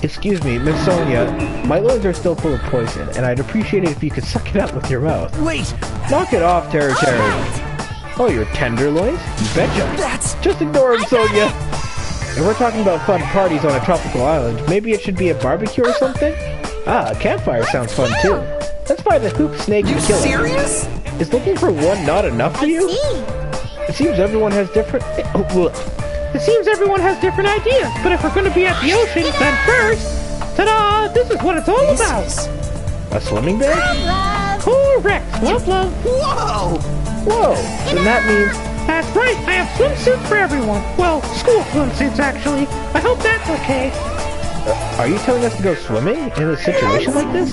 Excuse me, Miss Sonia, my lungs are still full of poison, and I'd appreciate it if you could suck it out with your mouth. Wait! Knock it off, Terry. Oh, your tenderloins? You betcha. Just ignore him, Sonia. if we're talking about fun parties on a tropical island, maybe it should be a barbecue or something? Ah, a campfire sounds fun too. Let's find the hoop snake and kill it. You serious? Is looking for one not enough for you? It seems everyone has different... It seems everyone has different ideas, but if we're going to be at the ocean, then first... Ta-da! This is what it's all about! A swimming bed? Correct! Love, love! Whoa! Whoa! Then that means... That's right! I have swimsuits for everyone! Well, school swimsuits, actually. I hope that's okay. Are you telling us to go swimming in a situation like this?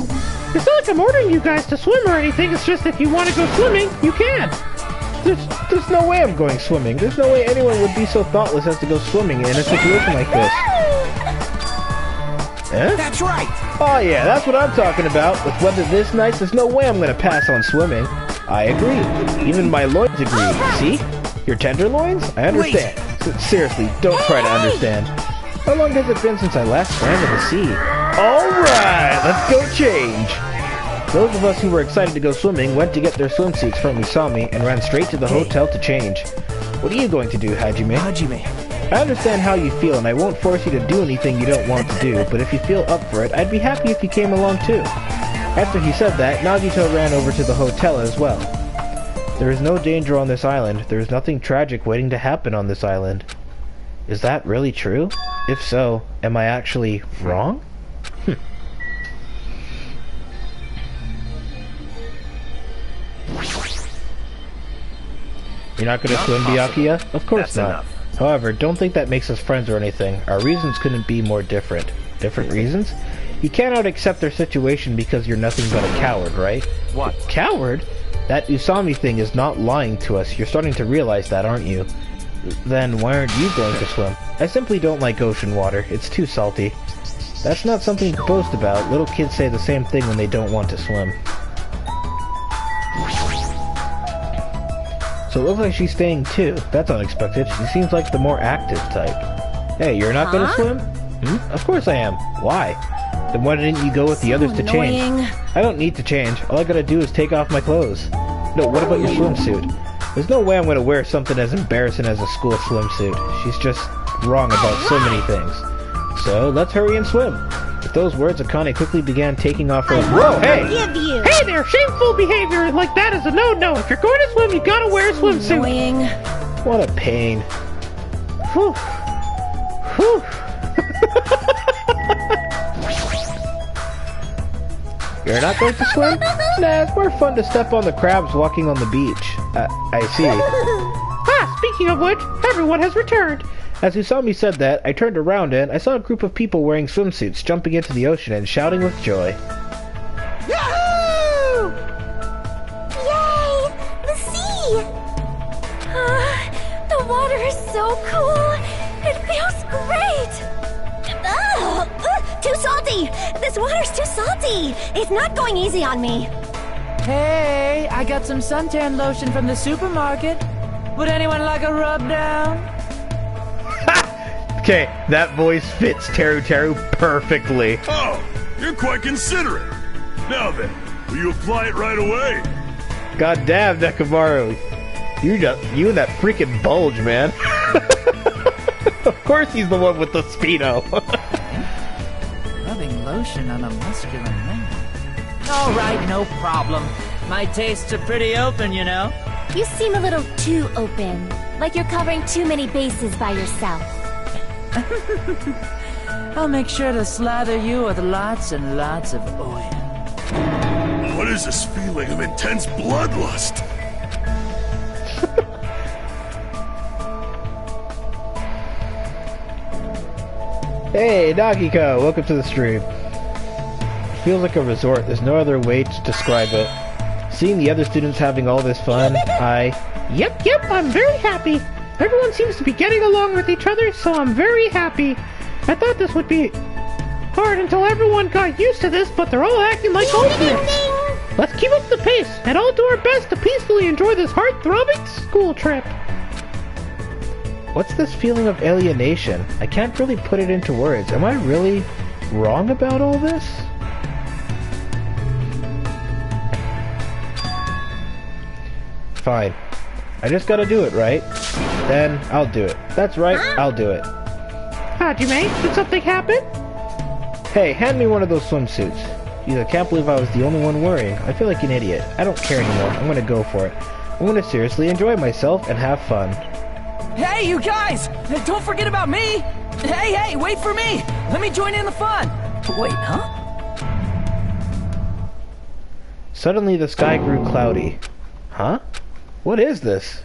It's not like I'm ordering you guys to swim or anything, it's just if you want to go swimming, you can! There's no way I'm going swimming. There's no way anyone would be so thoughtless as to go swimming in a situation like this. Eh? That's right! Oh yeah, that's what I'm talking about. With weather this nice, there's no way I'm gonna pass on swimming. I agree. Even my loins agree. See? Your tenderloins? I understand. Seriously, don't try to understand. How long has it been since I last swam in the sea? Alright, let's go change! Those of us who were excited to go swimming went to get their swimsuits from Usami and ran straight to the hotel to change. What are you going to do, Hajime? I understand how you feel and I won't force you to do anything you don't want to do, but if you feel up for it, I'd be happy if you came along too. After he said that, Nagito ran over to the hotel as well. There is no danger on this island. There is nothing tragic waiting to happen on this island. Is that really true? If so, am I actually wrong? You're not gonna swim, Byakuya? Of course not. However, don't think that makes us friends or anything. Our reasons couldn't be more different. Different reasons? You cannot accept their situation because you're nothing but a coward, right? What? Coward? That Usami thing is not lying to us. You're starting to realize that, aren't you? Then why aren't you going to swim? I simply don't like ocean water. It's too salty. That's not something to boast about. Little kids say the same thing when they don't want to swim. So it looks like she's staying too. That's unexpected. She seems like the more active type. Hey, you're not gonna swim? Of course I am. Why? Then why didn't you go with the others to change? I don't need to change. All I gotta do is take off my clothes. No, what about your swimsuit? There's no way I'm gonna wear something as embarrassing as a school swimsuit. She's just wrong about so many things. So, let's hurry and swim. With those words, Akane quickly began taking off her... Whoa, hey! Hey there! Shameful behavior like that is a no-no. If you're going to swim, you gotta wear a swimsuit. What a pain. Whew. Whew. You're not going to swim? Nah, it's more fun to step on the crabs walking on the beach. I see. Speaking of which, everyone has returned. As Usami said that, I turned around and I saw a group of people wearing swimsuits jumping into the ocean and shouting with joy. Yahoo! Yay! The sea! The water is so cool! It feels great! Too salty! This water's too salty! It's not going easy on me. Hey, I got some suntan lotion from the supermarket. Would anyone like a rub down? Okay, that voice fits Teru Teru perfectly. Oh, you're quite considerate. Now then, will you apply it right away? God damn, Nekomaru. You and that freaking bulge, man. Of course he's the one with the Speedo. Rubbing lotion on a muscular man. All right, no problem. My tastes are pretty open, you know. You seem a little too open. Like you're covering too many bases by yourself. I'll make sure to slather you with lots and lots of oil. What is this feeling of intense bloodlust? Hey, Nagiko, welcome to the stream. Feels like a resort. There's no other way to describe it. Seeing the other students having all this fun, Yep, I'm very happy. Everyone seems to be getting along with each other, so I'm very happy. I thought this would be hard until everyone got used to this, but they're all acting like ultimates. Let's keep up the pace, and I'll do our best to peacefully enjoy this heart-throbbing school trip. What's this feeling of alienation? I can't really put it into words. Am I really wrong about all this? Fine. I just gotta do it, right? Then I'll do it. That's right, I'll do it. Hajime, did something happen? Hey, hand me one of those swimsuits. Jeez, I can't believe I was the only one worrying. I feel like an idiot. I don't care anymore. I'm gonna go for it. I'm gonna seriously enjoy myself and have fun. Hey, you guys! Don't forget about me! Hey, wait for me! Let me join in the fun! Wait, huh? Suddenly the sky grew cloudy. Huh? What is this?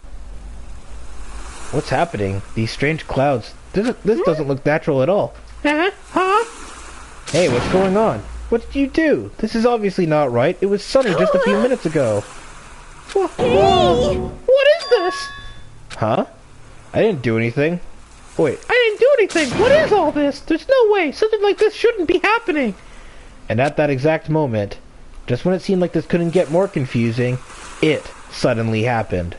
What's happening? These strange clouds. This doesn't look natural at all. Huh? Hey, what's going on? What did you do? This is obviously not right. It was sunny just a few minutes ago. Whoa. What is this? Huh? I didn't do anything. Wait. I didn't do anything. What is all this? There's no way. Something like this shouldn't be happening. And at that exact moment, just when it seemed like this couldn't get more confusing, it suddenly happened.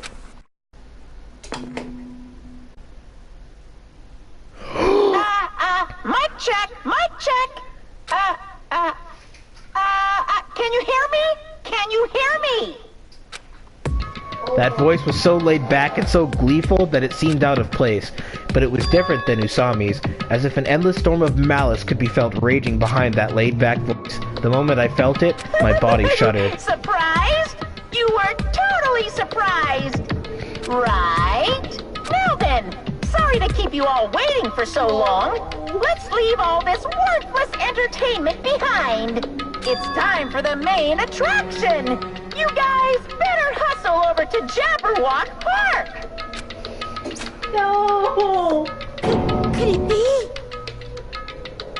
Mic check! Mic check! Can you hear me? Can you hear me? That voice was so laid back and so gleeful that it seemed out of place, but it was different than Usami's, as if an endless storm of malice could be felt raging behind that laid back voice. The moment I felt it, my body shuddered. Surprised? You were totally surprised! Right? Now then, sorry to keep you all waiting for so long. Let's leave all this worthless entertainment behind. It's time for the main attraction. You guys better hustle over to Jabberwock Park. No! Could it be?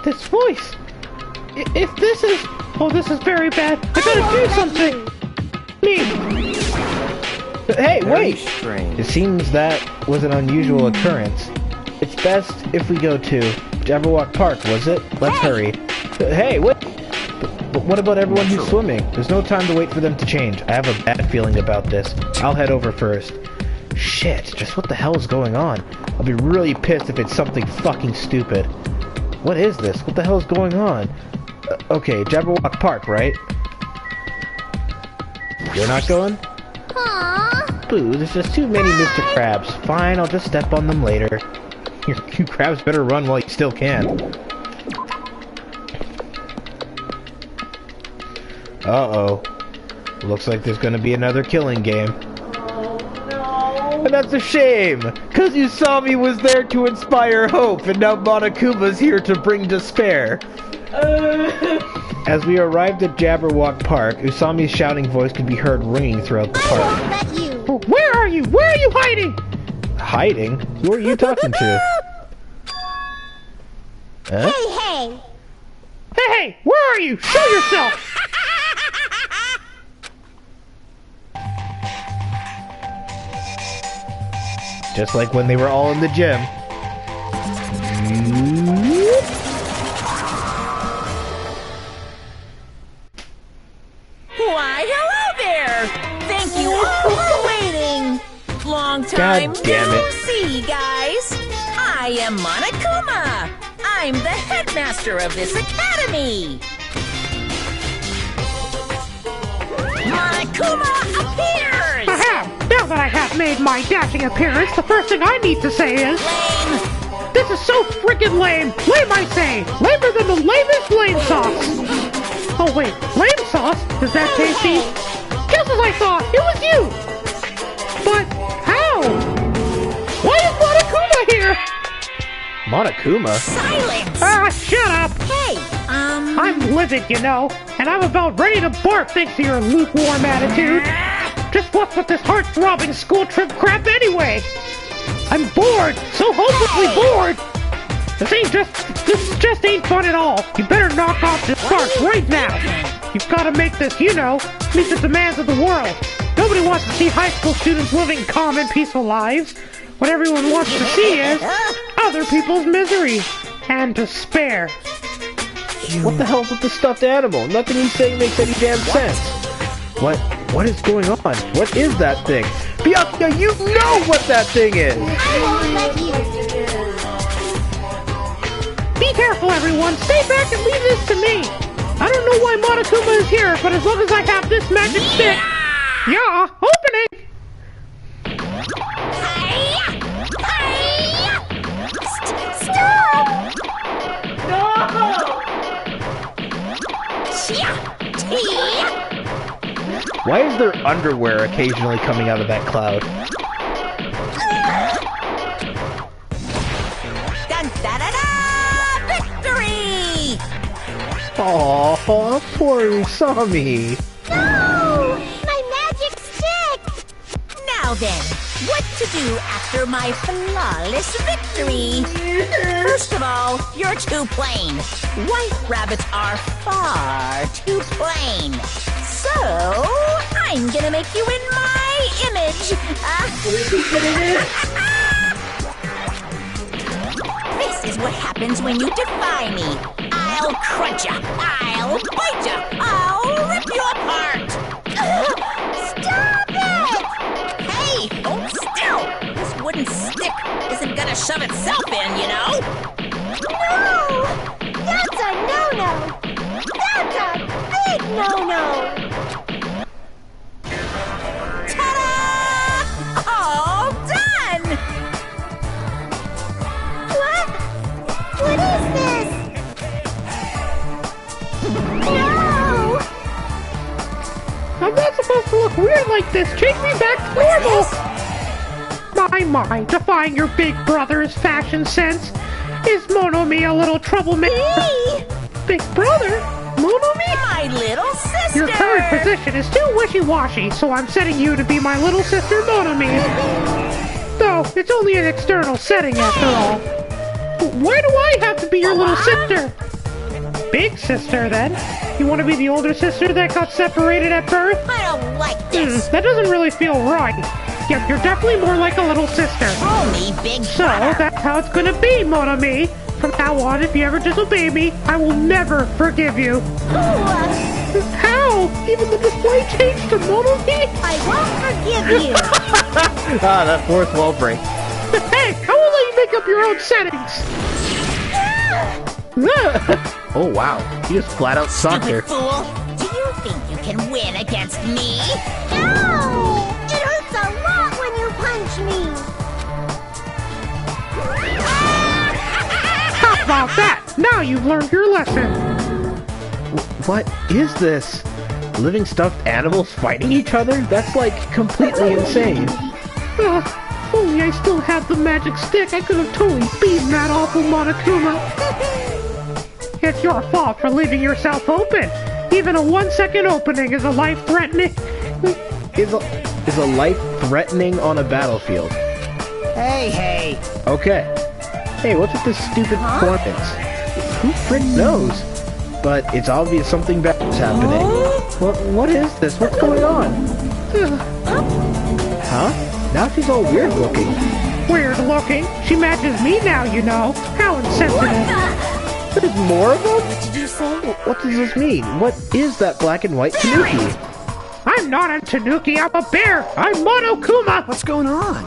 This voice. If this is... Oh, this is very bad. I gotta do something. Me. Hey, wait! Strange. It seems that was an unusual occurrence. It's best if we go to Jabberwock Park, was it? Let's hurry. Hey, wait! But what about everyone who's swimming? There's no time to wait for them to change. I have a bad feeling about this. I'll head over first. Shit, just what the hell is going on? I'll be really pissed if it's something fucking stupid. What is this? What the hell is going on? Okay, Jabberwock Park, right? You're not going? Aww. Boo, there's just too many Mr. Krabs. Fine, I'll just step on them later. You crabs better run while you still can. Uh-oh. Looks like there's gonna be another killing game. And that's a shame, cause Usami was there to inspire hope, and now Monokuma's here to bring despair. As we arrived at Jabberwock Park, Usami's shouting voice could be heard ringing throughout the park. I won't let you. Where are you? Where are you hiding? Hiding? Who are you talking to? Huh? Hey! Hey, where are you? Show yourself! Just like when they were all in the gym. Why, hello there! Thank you all for waiting! Long time God damn no it. see, guys! I am Monokuma! I'm the headmaster of this academy! Monokuma appears! Aha! Now that I have made my dashing appearance, the first thing I need to say is... Lame! This is so freaking lame! Lame, I say! Lamer than the lamest lame sauce! Oh wait, lame sauce? Is that tasty? Just as I thought, it was you! But how? Why is Monokuma here? Monokuma? Silence! Ah, shut up! Hey, I'm livid, you know, and I'm about ready to barf thanks to your lukewarm attitude. Just what's with this heart-throbbing school trip crap anyway? I'm bored, so hopelessly bored. This just ain't fun at all. You better knock off this spark right now. You've got to make this, you know, meet the demands of the world. Nobody wants to see high school students living calm and peaceful lives. What everyone wants to see is other people's misery and despair. What the hell's with the stuffed animal? Nothing he's saying makes any damn sense. What is going on? What is that thing? Byakuya, you know what that thing is! I won't let you. Be careful, everyone. Stay back and leave this to me. I don't know why Monokuma is here, but as long as I have this magic stick... Yeah, opening! Stop! Why is there underwear occasionally coming out of that cloud? Dun, da, da, da! Victory! Aww, poor Usami. No! My magic stick! Now then, what to do after my flawless victory? First of all, you're too plain. White rabbits are far too plain. So, I'm gonna make you in my image. This is what happens when you defy me. I'll crunch ya, I'll bite ya, I'll rip you apart. Stop it! Hey, hold still. This wooden stick isn't gonna shove itself in, you know. No! That's a no-no! That's a big no-no! Ta-da! All done! What? What is this? No! I'm not supposed to look weird like this. Change me back to normal. My, defying your big brother's fashion sense. Is Monomi a little troublemaker? Me? Big brother? Monomi? My little sister! Your current position is too wishy-washy, so I'm setting you to be my little sister Monomi. Though, it's only an external setting after all. Why do I have to be your little sister? Big sister, then? You want to be the older sister that got separated at birth? I don't like this. That doesn't really feel right. Yep, you're definitely more like a little sister. Call me Big So, Brother. that's how it's gonna be, Monomi. From now on, if you ever disobey me, I will never forgive you. How? Even the display changed to Monomi? I won't forgive you! Ah, that fourth wall break. Hey, I won't let you make up your own settings. Oh wow, he just flat out sucked her. Stupid fool! Do you think you can win against me? No! It hurts a lot when you punch me! How about that? Now you've learned your lesson. What is this? Living stuffed animals fighting each other? That's like completely insane. If only I still had the magic stick, I could have totally beaten that awful Monokuma. It's your fault for leaving yourself open. Even a 1-second opening is a life-threatening. Is a life threatening on a battlefield? Hey. Okay. Hey, what's with this stupid performance? Who frick knows? But it's obvious something bad is happening. What is this? What's going on? Huh? Now she's all weird looking. Weird looking? She matches me now, you know. How insensitive. There's more of them? What did you say? What does this mean? What is that black and white Tanuki? I'm not a Tanuki, I'm a bear! I'm Monokuma! What's going on?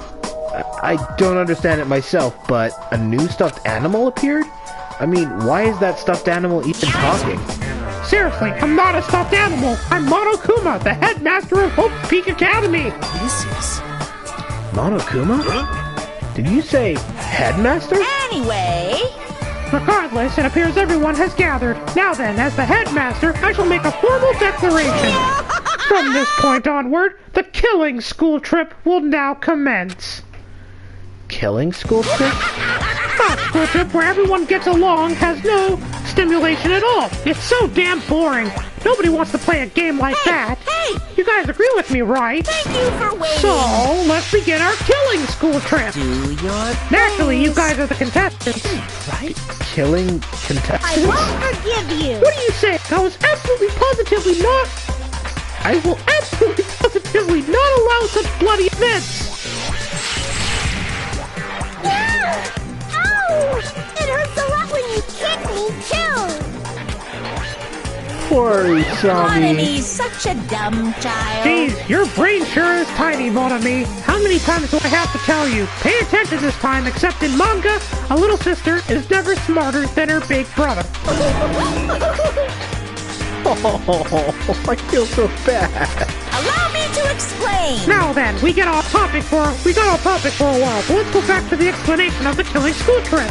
I don't understand it myself, but a new stuffed animal appeared? I mean, why is that stuffed animal even talking? Seriously, I'm not a stuffed animal! I'm Monokuma, the headmaster of Hope Peak Academy! This is... Monokuma? Did you say headmaster? Anyway... Regardless, it appears everyone has gathered. Now then, as the headmaster, I shall make a formal declaration. From this point onward, the killing school trip will now commence. Killing school trip? A school trip where everyone gets along has no stimulation at all. It's so damn boring. Nobody wants to play a game like that. Hey! You guys agree with me, right? Thank you for waiting! So, let's begin our killing school trip. Do your Naturally, you guys are the contestants. Right? Killing I contestants? won't forgive you! What do you say? I was absolutely positively not... I will absolutely positively not allow such bloody events. Ow! It hurts a lot when you kick me, too! Poor Usami. Monomi's such a dumb child. Jeez, your brain sure is tiny, Monomi. How many times do I have to tell you? Pay attention this time, except in manga, a little sister is never smarter than her big brother. Oh, I feel so bad. Allow me to explain. Now then, we got off topic for a while, so let's go back to the explanation of the killing school trip.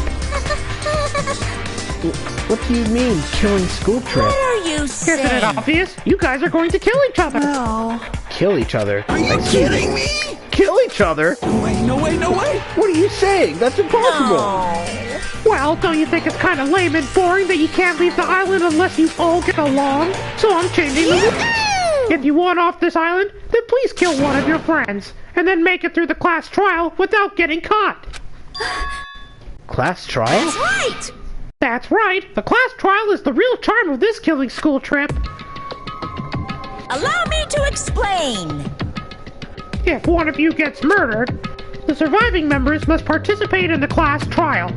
What do you mean, killing school trip? What are you saying? Isn't it obvious? You guys are going to kill each other. No. Kill each other? Are you kidding me? Kill each other? No way, no way, no way! What are you saying? That's impossible! No. Well, don't you think it's kind of lame and boring that you can't leave the island unless you all get along? So I'm changing the rules. If you want off this island, then please kill one of your friends, and then make it through the class trial without getting caught. Class trial? That's right. That's right. The class trial is the real charm of this killing school trip. Allow me to explain. If one of you gets murdered, the surviving members must participate in the class trial.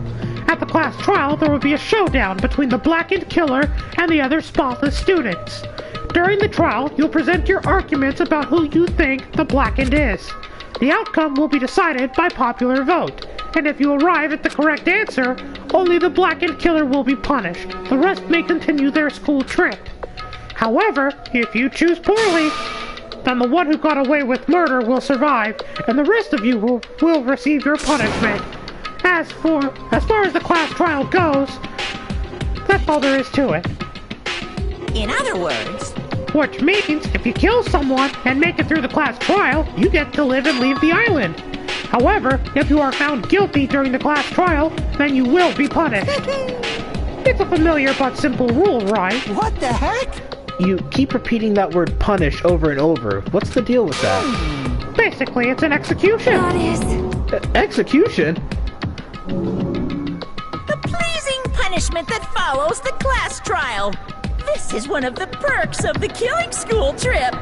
At the class trial, there will be a showdown between the blackened killer and the other spotless students. During the trial, you'll present your arguments about who you think the blackened is. The outcome will be decided by popular vote, and if you arrive at the correct answer, only the blackened killer will be punished. The rest may continue their school trip. However, if you choose poorly, then the one who got away with murder will survive, and the rest of you will receive your punishment. As far as the class trial goes, that's all there is to it. In other words, which means if you kill someone and make it through the class trial, you get to live and leave the island. However, if you are found guilty during the class trial, then you will be punished. It's a familiar but simple rule, right? What the heck? You keep repeating that word punish over and over. What's the deal with that? Basically, it's an execution. Execution? the pleasing punishment that follows the class trial. This is one of the perks of the killing school trip.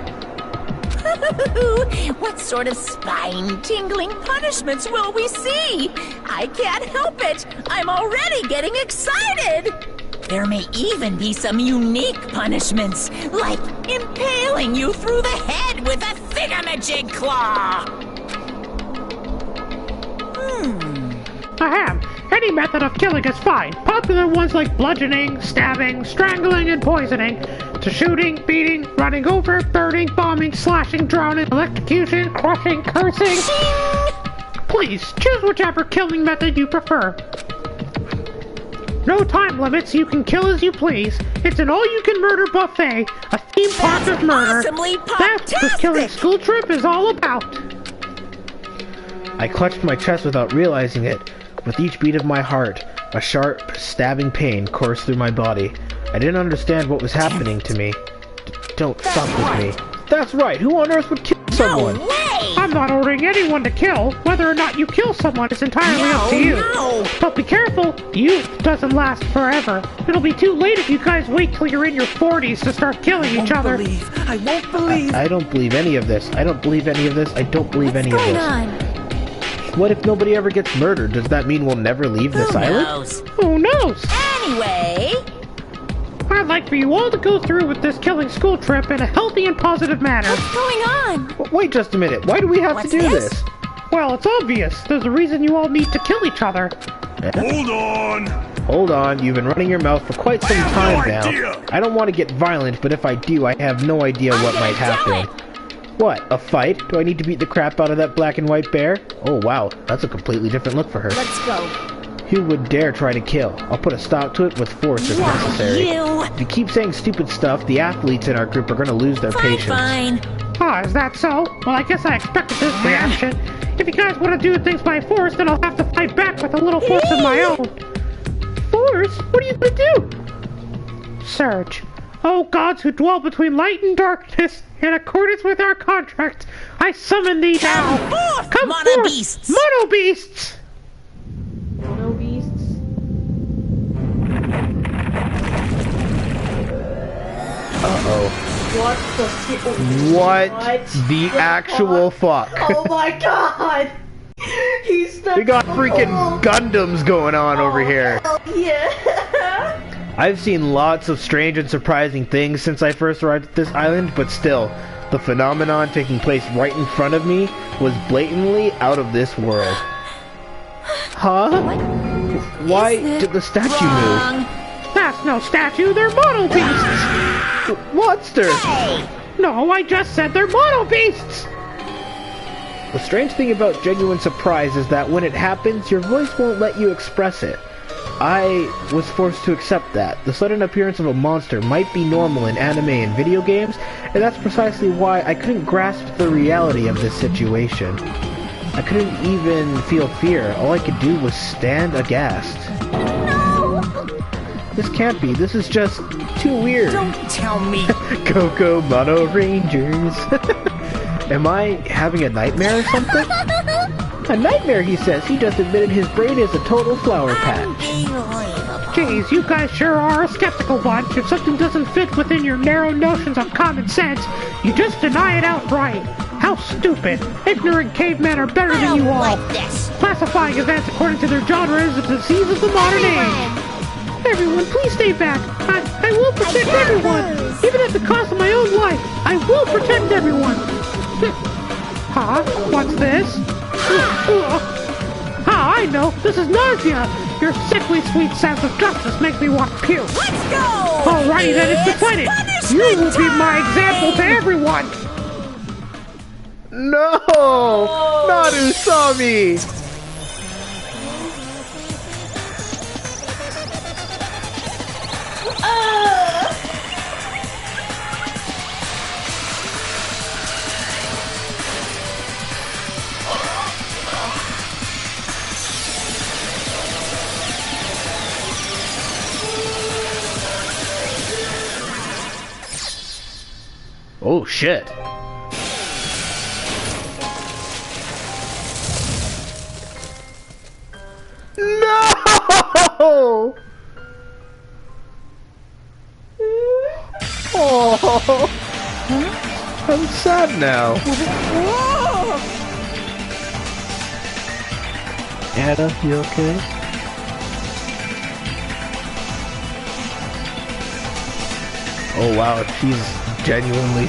What sort of spine-tingling punishments will we see? I can't help it. I'm already getting excited. There may even be some unique punishments, like impaling you through the head with a thingamajig claw. Ahem. Any method of killing is fine. Popular ones like bludgeoning, stabbing, strangling, and poisoning, to shooting, beating, running over, burning, bombing, slashing, drowning, electrocution, crushing, cursing. Please, choose whichever killing method you prefer. No time limits, you can kill as you please. It's an all-you-can-murder buffet, a theme park of murder. That's what killing school trip is all about. I clutched my chest without realizing it. With each beat of my heart, a sharp, stabbing pain coursed through my body. I didn't understand what was happening to me. Don't fuck with me. That's right, who on earth would kill someone? No way! I'm not ordering anyone to kill. Whether or not you kill someone is entirely up to you. No. But be careful, youth doesn't last forever. It'll be too late if you guys wait till you're in your 40s to start killing each other. I won't believe. I don't believe any of this. I don't believe any of this. I don't believe any of this. What's going on? What if nobody ever gets murdered? Does that mean we'll never leave this island? Who knows? Anyway, I'd like for you all to go through with this killing school trip in a healthy and positive manner. What's going on? Wait just a minute. Why do we have to do this? Well, it's obvious. There's a reason you all need to kill each other. Hold on! Hold on, you've been running your mouth for quite some time now. I don't want to get violent, but if I do, I have no idea what might happen. What, a fight? Do I need to beat the crap out of that black and white bear? Oh wow, that's a completely different look for her. let's go. Who would dare try to kill? I'll put a stop to it with force if necessary. You. If you keep saying stupid stuff, the athletes in our group are going to lose their patience. Fine. Ah, is that so? Well, I guess I expected this reaction. If you guys want to do things by force, then I'll have to fight back with a little force of my own. Force? What are you going to do? Surge. Oh gods who dwell between light and darkness, in accordance with our contract, I summon thee now. Come Mono forth, beasts. Mono beasts! Mono beasts. Uh-oh. What the What the actual fuck? Oh my god! He's We got freaking Gundams going on over here. Yeah! I've seen lots of strange and surprising things since I first arrived at this island, but still, the phenomenon taking place right in front of me was blatantly out of this world. Huh? Why did the statue move? That's no statue, they're mono beasts! Monster! No, I just said they're mono beasts! The strange thing about genuine surprise is that when it happens, your voice won't let you express it. I was forced to accept that. The sudden appearance of a monster might be normal in anime and video games, and that's precisely why I couldn't grasp the reality of this situation. I couldn't even feel fear. All I could do was stand aghast. No! This can't be. This is just too weird. Don't tell me. Coco Mono Rangers. Am I having a nightmare or something? A nightmare, he says. He just admitted his brain is a total flower patch. Geez, you guys sure are a skeptical bunch. If something doesn't fit within your narrow notions of common sense, you just deny it outright. How stupid. Ignorant cavemen are better than you all. Classifying events according to their genre is a disease of the modern age. Everyone, please stay back. I will protect everyone. Even at the cost of my own life, I will protect everyone. Huh? What's this? I know. This is nausea. Your sickly sweet sense of justice makes me want to puke. Let's go! Alrighty then, it's decided. You will be my example to everyone. No! Not Usami! Oh shit. No! Oh, I'm sad now. Anna, you okay? Oh wow, she's genuinely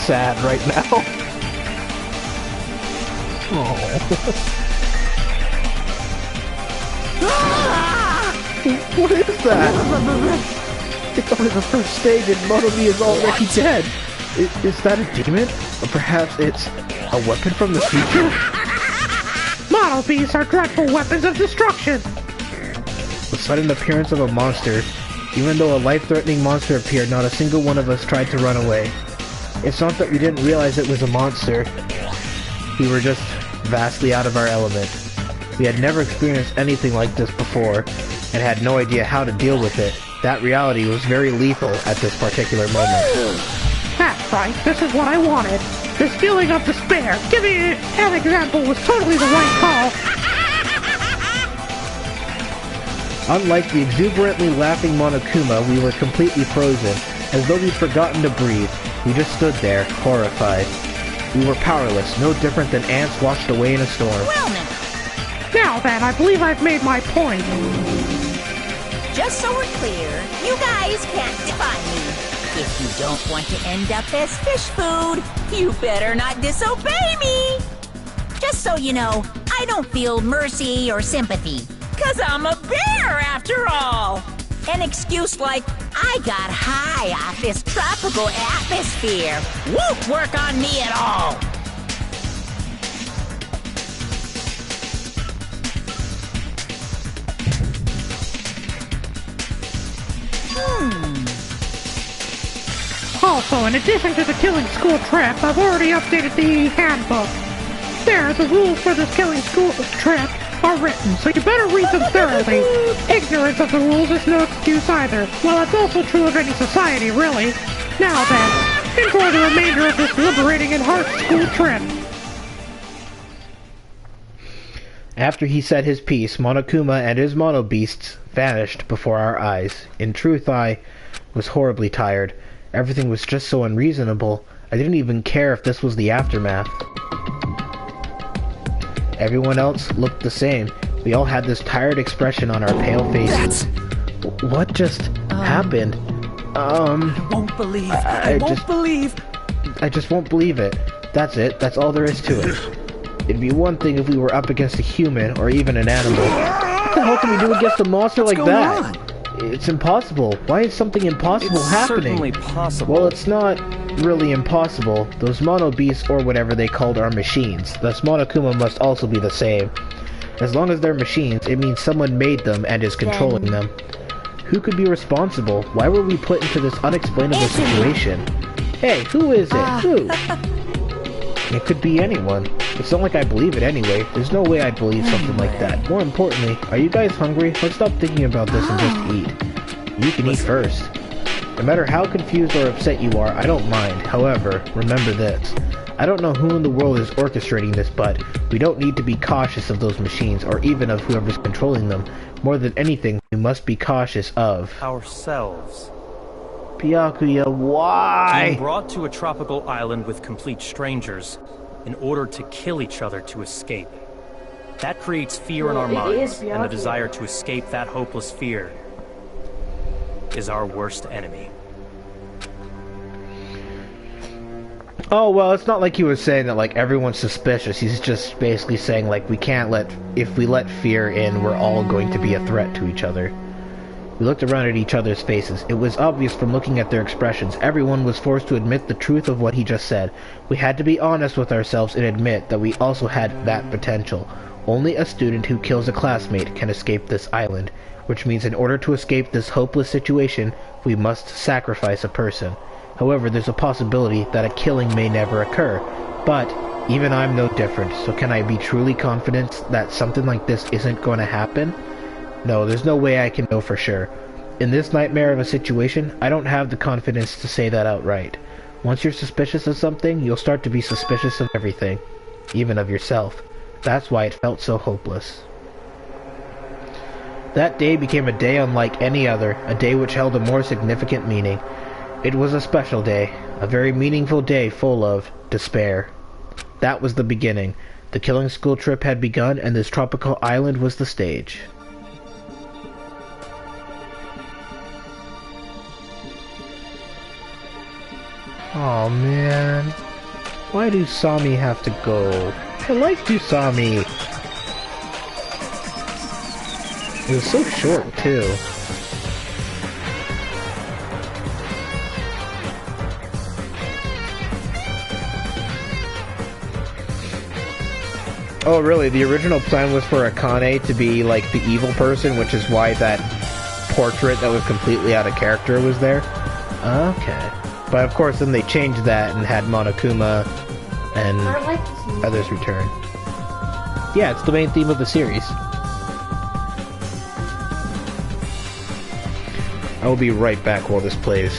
sad right now. Oh. What is that? It's only the first stage and Motobi is already dead. Is that a demon? Or perhaps it's a weapon from the future? Monobees are dreadful weapons of destruction. The sudden appearance of a monster. Even though a life-threatening monster appeared, not a single one of us tried to run away. It's not that we didn't realize it was a monster. We were just vastly out of our element. We had never experienced anything like this before, and had no idea how to deal with it. That reality was very lethal at this particular moment. That's right, this is what I wanted. This feeling of despair. Giving an example was totally the right call. Unlike the exuberantly laughing Monokuma, we were completely frozen, as though we'd forgotten to breathe. We just stood there, horrified. We were powerless, no different than ants washed away in a storm. Well now then, I believe I've made my point. just so we're clear, you guys can't defy me. If you don't want to end up as fish food, you better not disobey me. Just so you know, I don't feel mercy or sympathy. 'Cause I'm a bear, after all! An excuse like, I got high off this tropical atmosphere, won't work on me at all! Also, in addition to the killing school trip, I've already updated the handbook. There, the rules for this killing school trip are written, so you better read them thoroughly. Ignorance of the rules is no excuse either. Well, that's also true of any society, really. Now then, enjoy the remainder of this liberating and heart school trip. After he said his piece, Monokuma and his mono beasts vanished before our eyes. In truth, I was horribly tired. Everything was just so unreasonable. I didn't even care if this was the aftermath. Everyone else looked the same. We all had this tired expression on our pale faces. What just happened? I won't believe. I won't believe. I just won't believe it. That's it. That's all there is to it. It'd be one thing if we were up against a human or even an animal. What the hell can we do against a monster like that? It's impossible. Why is something impossible happening? Certainly possible. Well, it's not really impossible. Those mono beasts or whatever they called are machines. Thus Monokuma must also be the same. As long as they're machines, it means someone made them and is controlling them. Who could be responsible? Why were we put into this unexplainable situation? Hey, who is it? Who? It could be anyone. It's not like I believe it anyway. There's no way I'd believe something like that. More importantly, are you guys hungry? Let's stop thinking about this and just eat. You can eat first. No matter how confused or upset you are, I don't mind. However, remember this. I don't know who in the world is orchestrating this, but we don't need to be cautious of those machines, or even of whoever's controlling them. More than anything, we must be cautious of ourselves. Byakuya, why? Being brought to a tropical island with complete strangers in order to kill each other to escape. That creates fear in our minds, and the desire to escape that hopeless fear is our worst enemy. Oh, well, it's not like he was saying that, like, everyone's suspicious. He's just basically saying, like, if we let fear in, we're all going to be a threat to each other. We looked around at each other's faces. It was obvious from looking at their expressions. Everyone was forced to admit the truth of what he just said. We had to be honest with ourselves and admit that we also had that potential. Only a student who kills a classmate can escape this island, which means in order to escape this hopeless situation, we must sacrifice a person. However, there's a possibility that a killing may never occur, but even I'm no different, so can I be truly confident that something like this isn't going to happen? No, there's no way I can know for sure. In this nightmare of a situation, I don't have the confidence to say that outright. Once you're suspicious of something, you'll start to be suspicious of everything, even of yourself. That's why it felt so hopeless. That day became a day unlike any other, a day which held a more significant meaning. It was a special day, a very meaningful day full of despair. That was the beginning. The killing school trip had begun, and this tropical island was the stage. Aw, man. Why do Sami have to go? I like Usami. It was so short, too. Oh, really? The original plan was for Akane to be, like, the evil person, which is why that portrait that was completely out of character was there? Okay. But, of course, then they changed that and had Monokuma and others return. Yeah, it's the main theme of the series. I will be right back while this plays.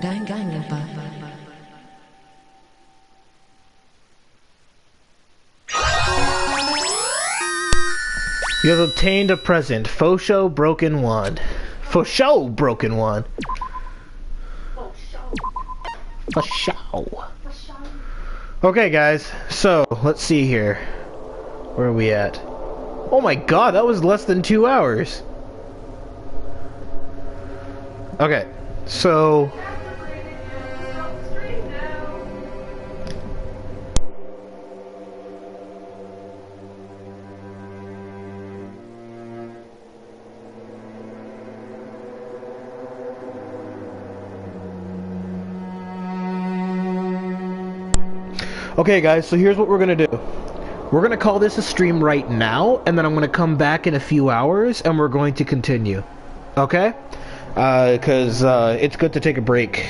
Danganronpa. You have obtained a present. Fosho Broken Wand. Fosho Broken Wand. Fosho. Okay, guys. So, let's see here. Where are we at? Oh my god, that was less than 2 hours. Okay, so... Okay guys, so here's what we're gonna do. We're gonna call this a stream right now, and then I'm gonna come back in a few hours, and we're going to continue. Okay? Because it's good to take a break.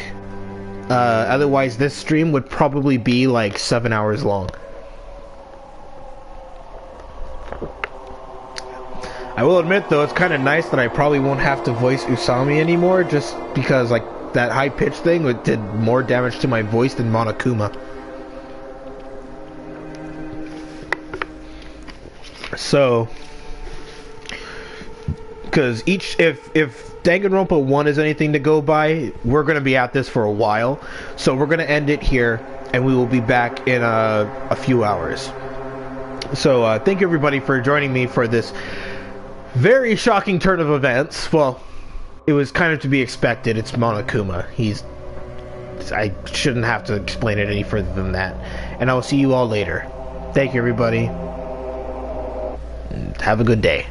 Otherwise this stream would probably be like 7 hours long. I will admit, though, it's kind of nice that I probably won't have to voice Usami anymore, just because, like, that high-pitched thing did more damage to my voice than Monokuma. So, because if Danganronpa 1 is anything to go by, we're going to be at this for a while. So we're going to end it here, and we will be back in a few hours. So thank you everybody for joining me for this very shocking turn of events. Well, it was kind of to be expected. It's Monokuma. I shouldn't have to explain it any further than that. And I will see you all later. Thank you everybody. And have a good day.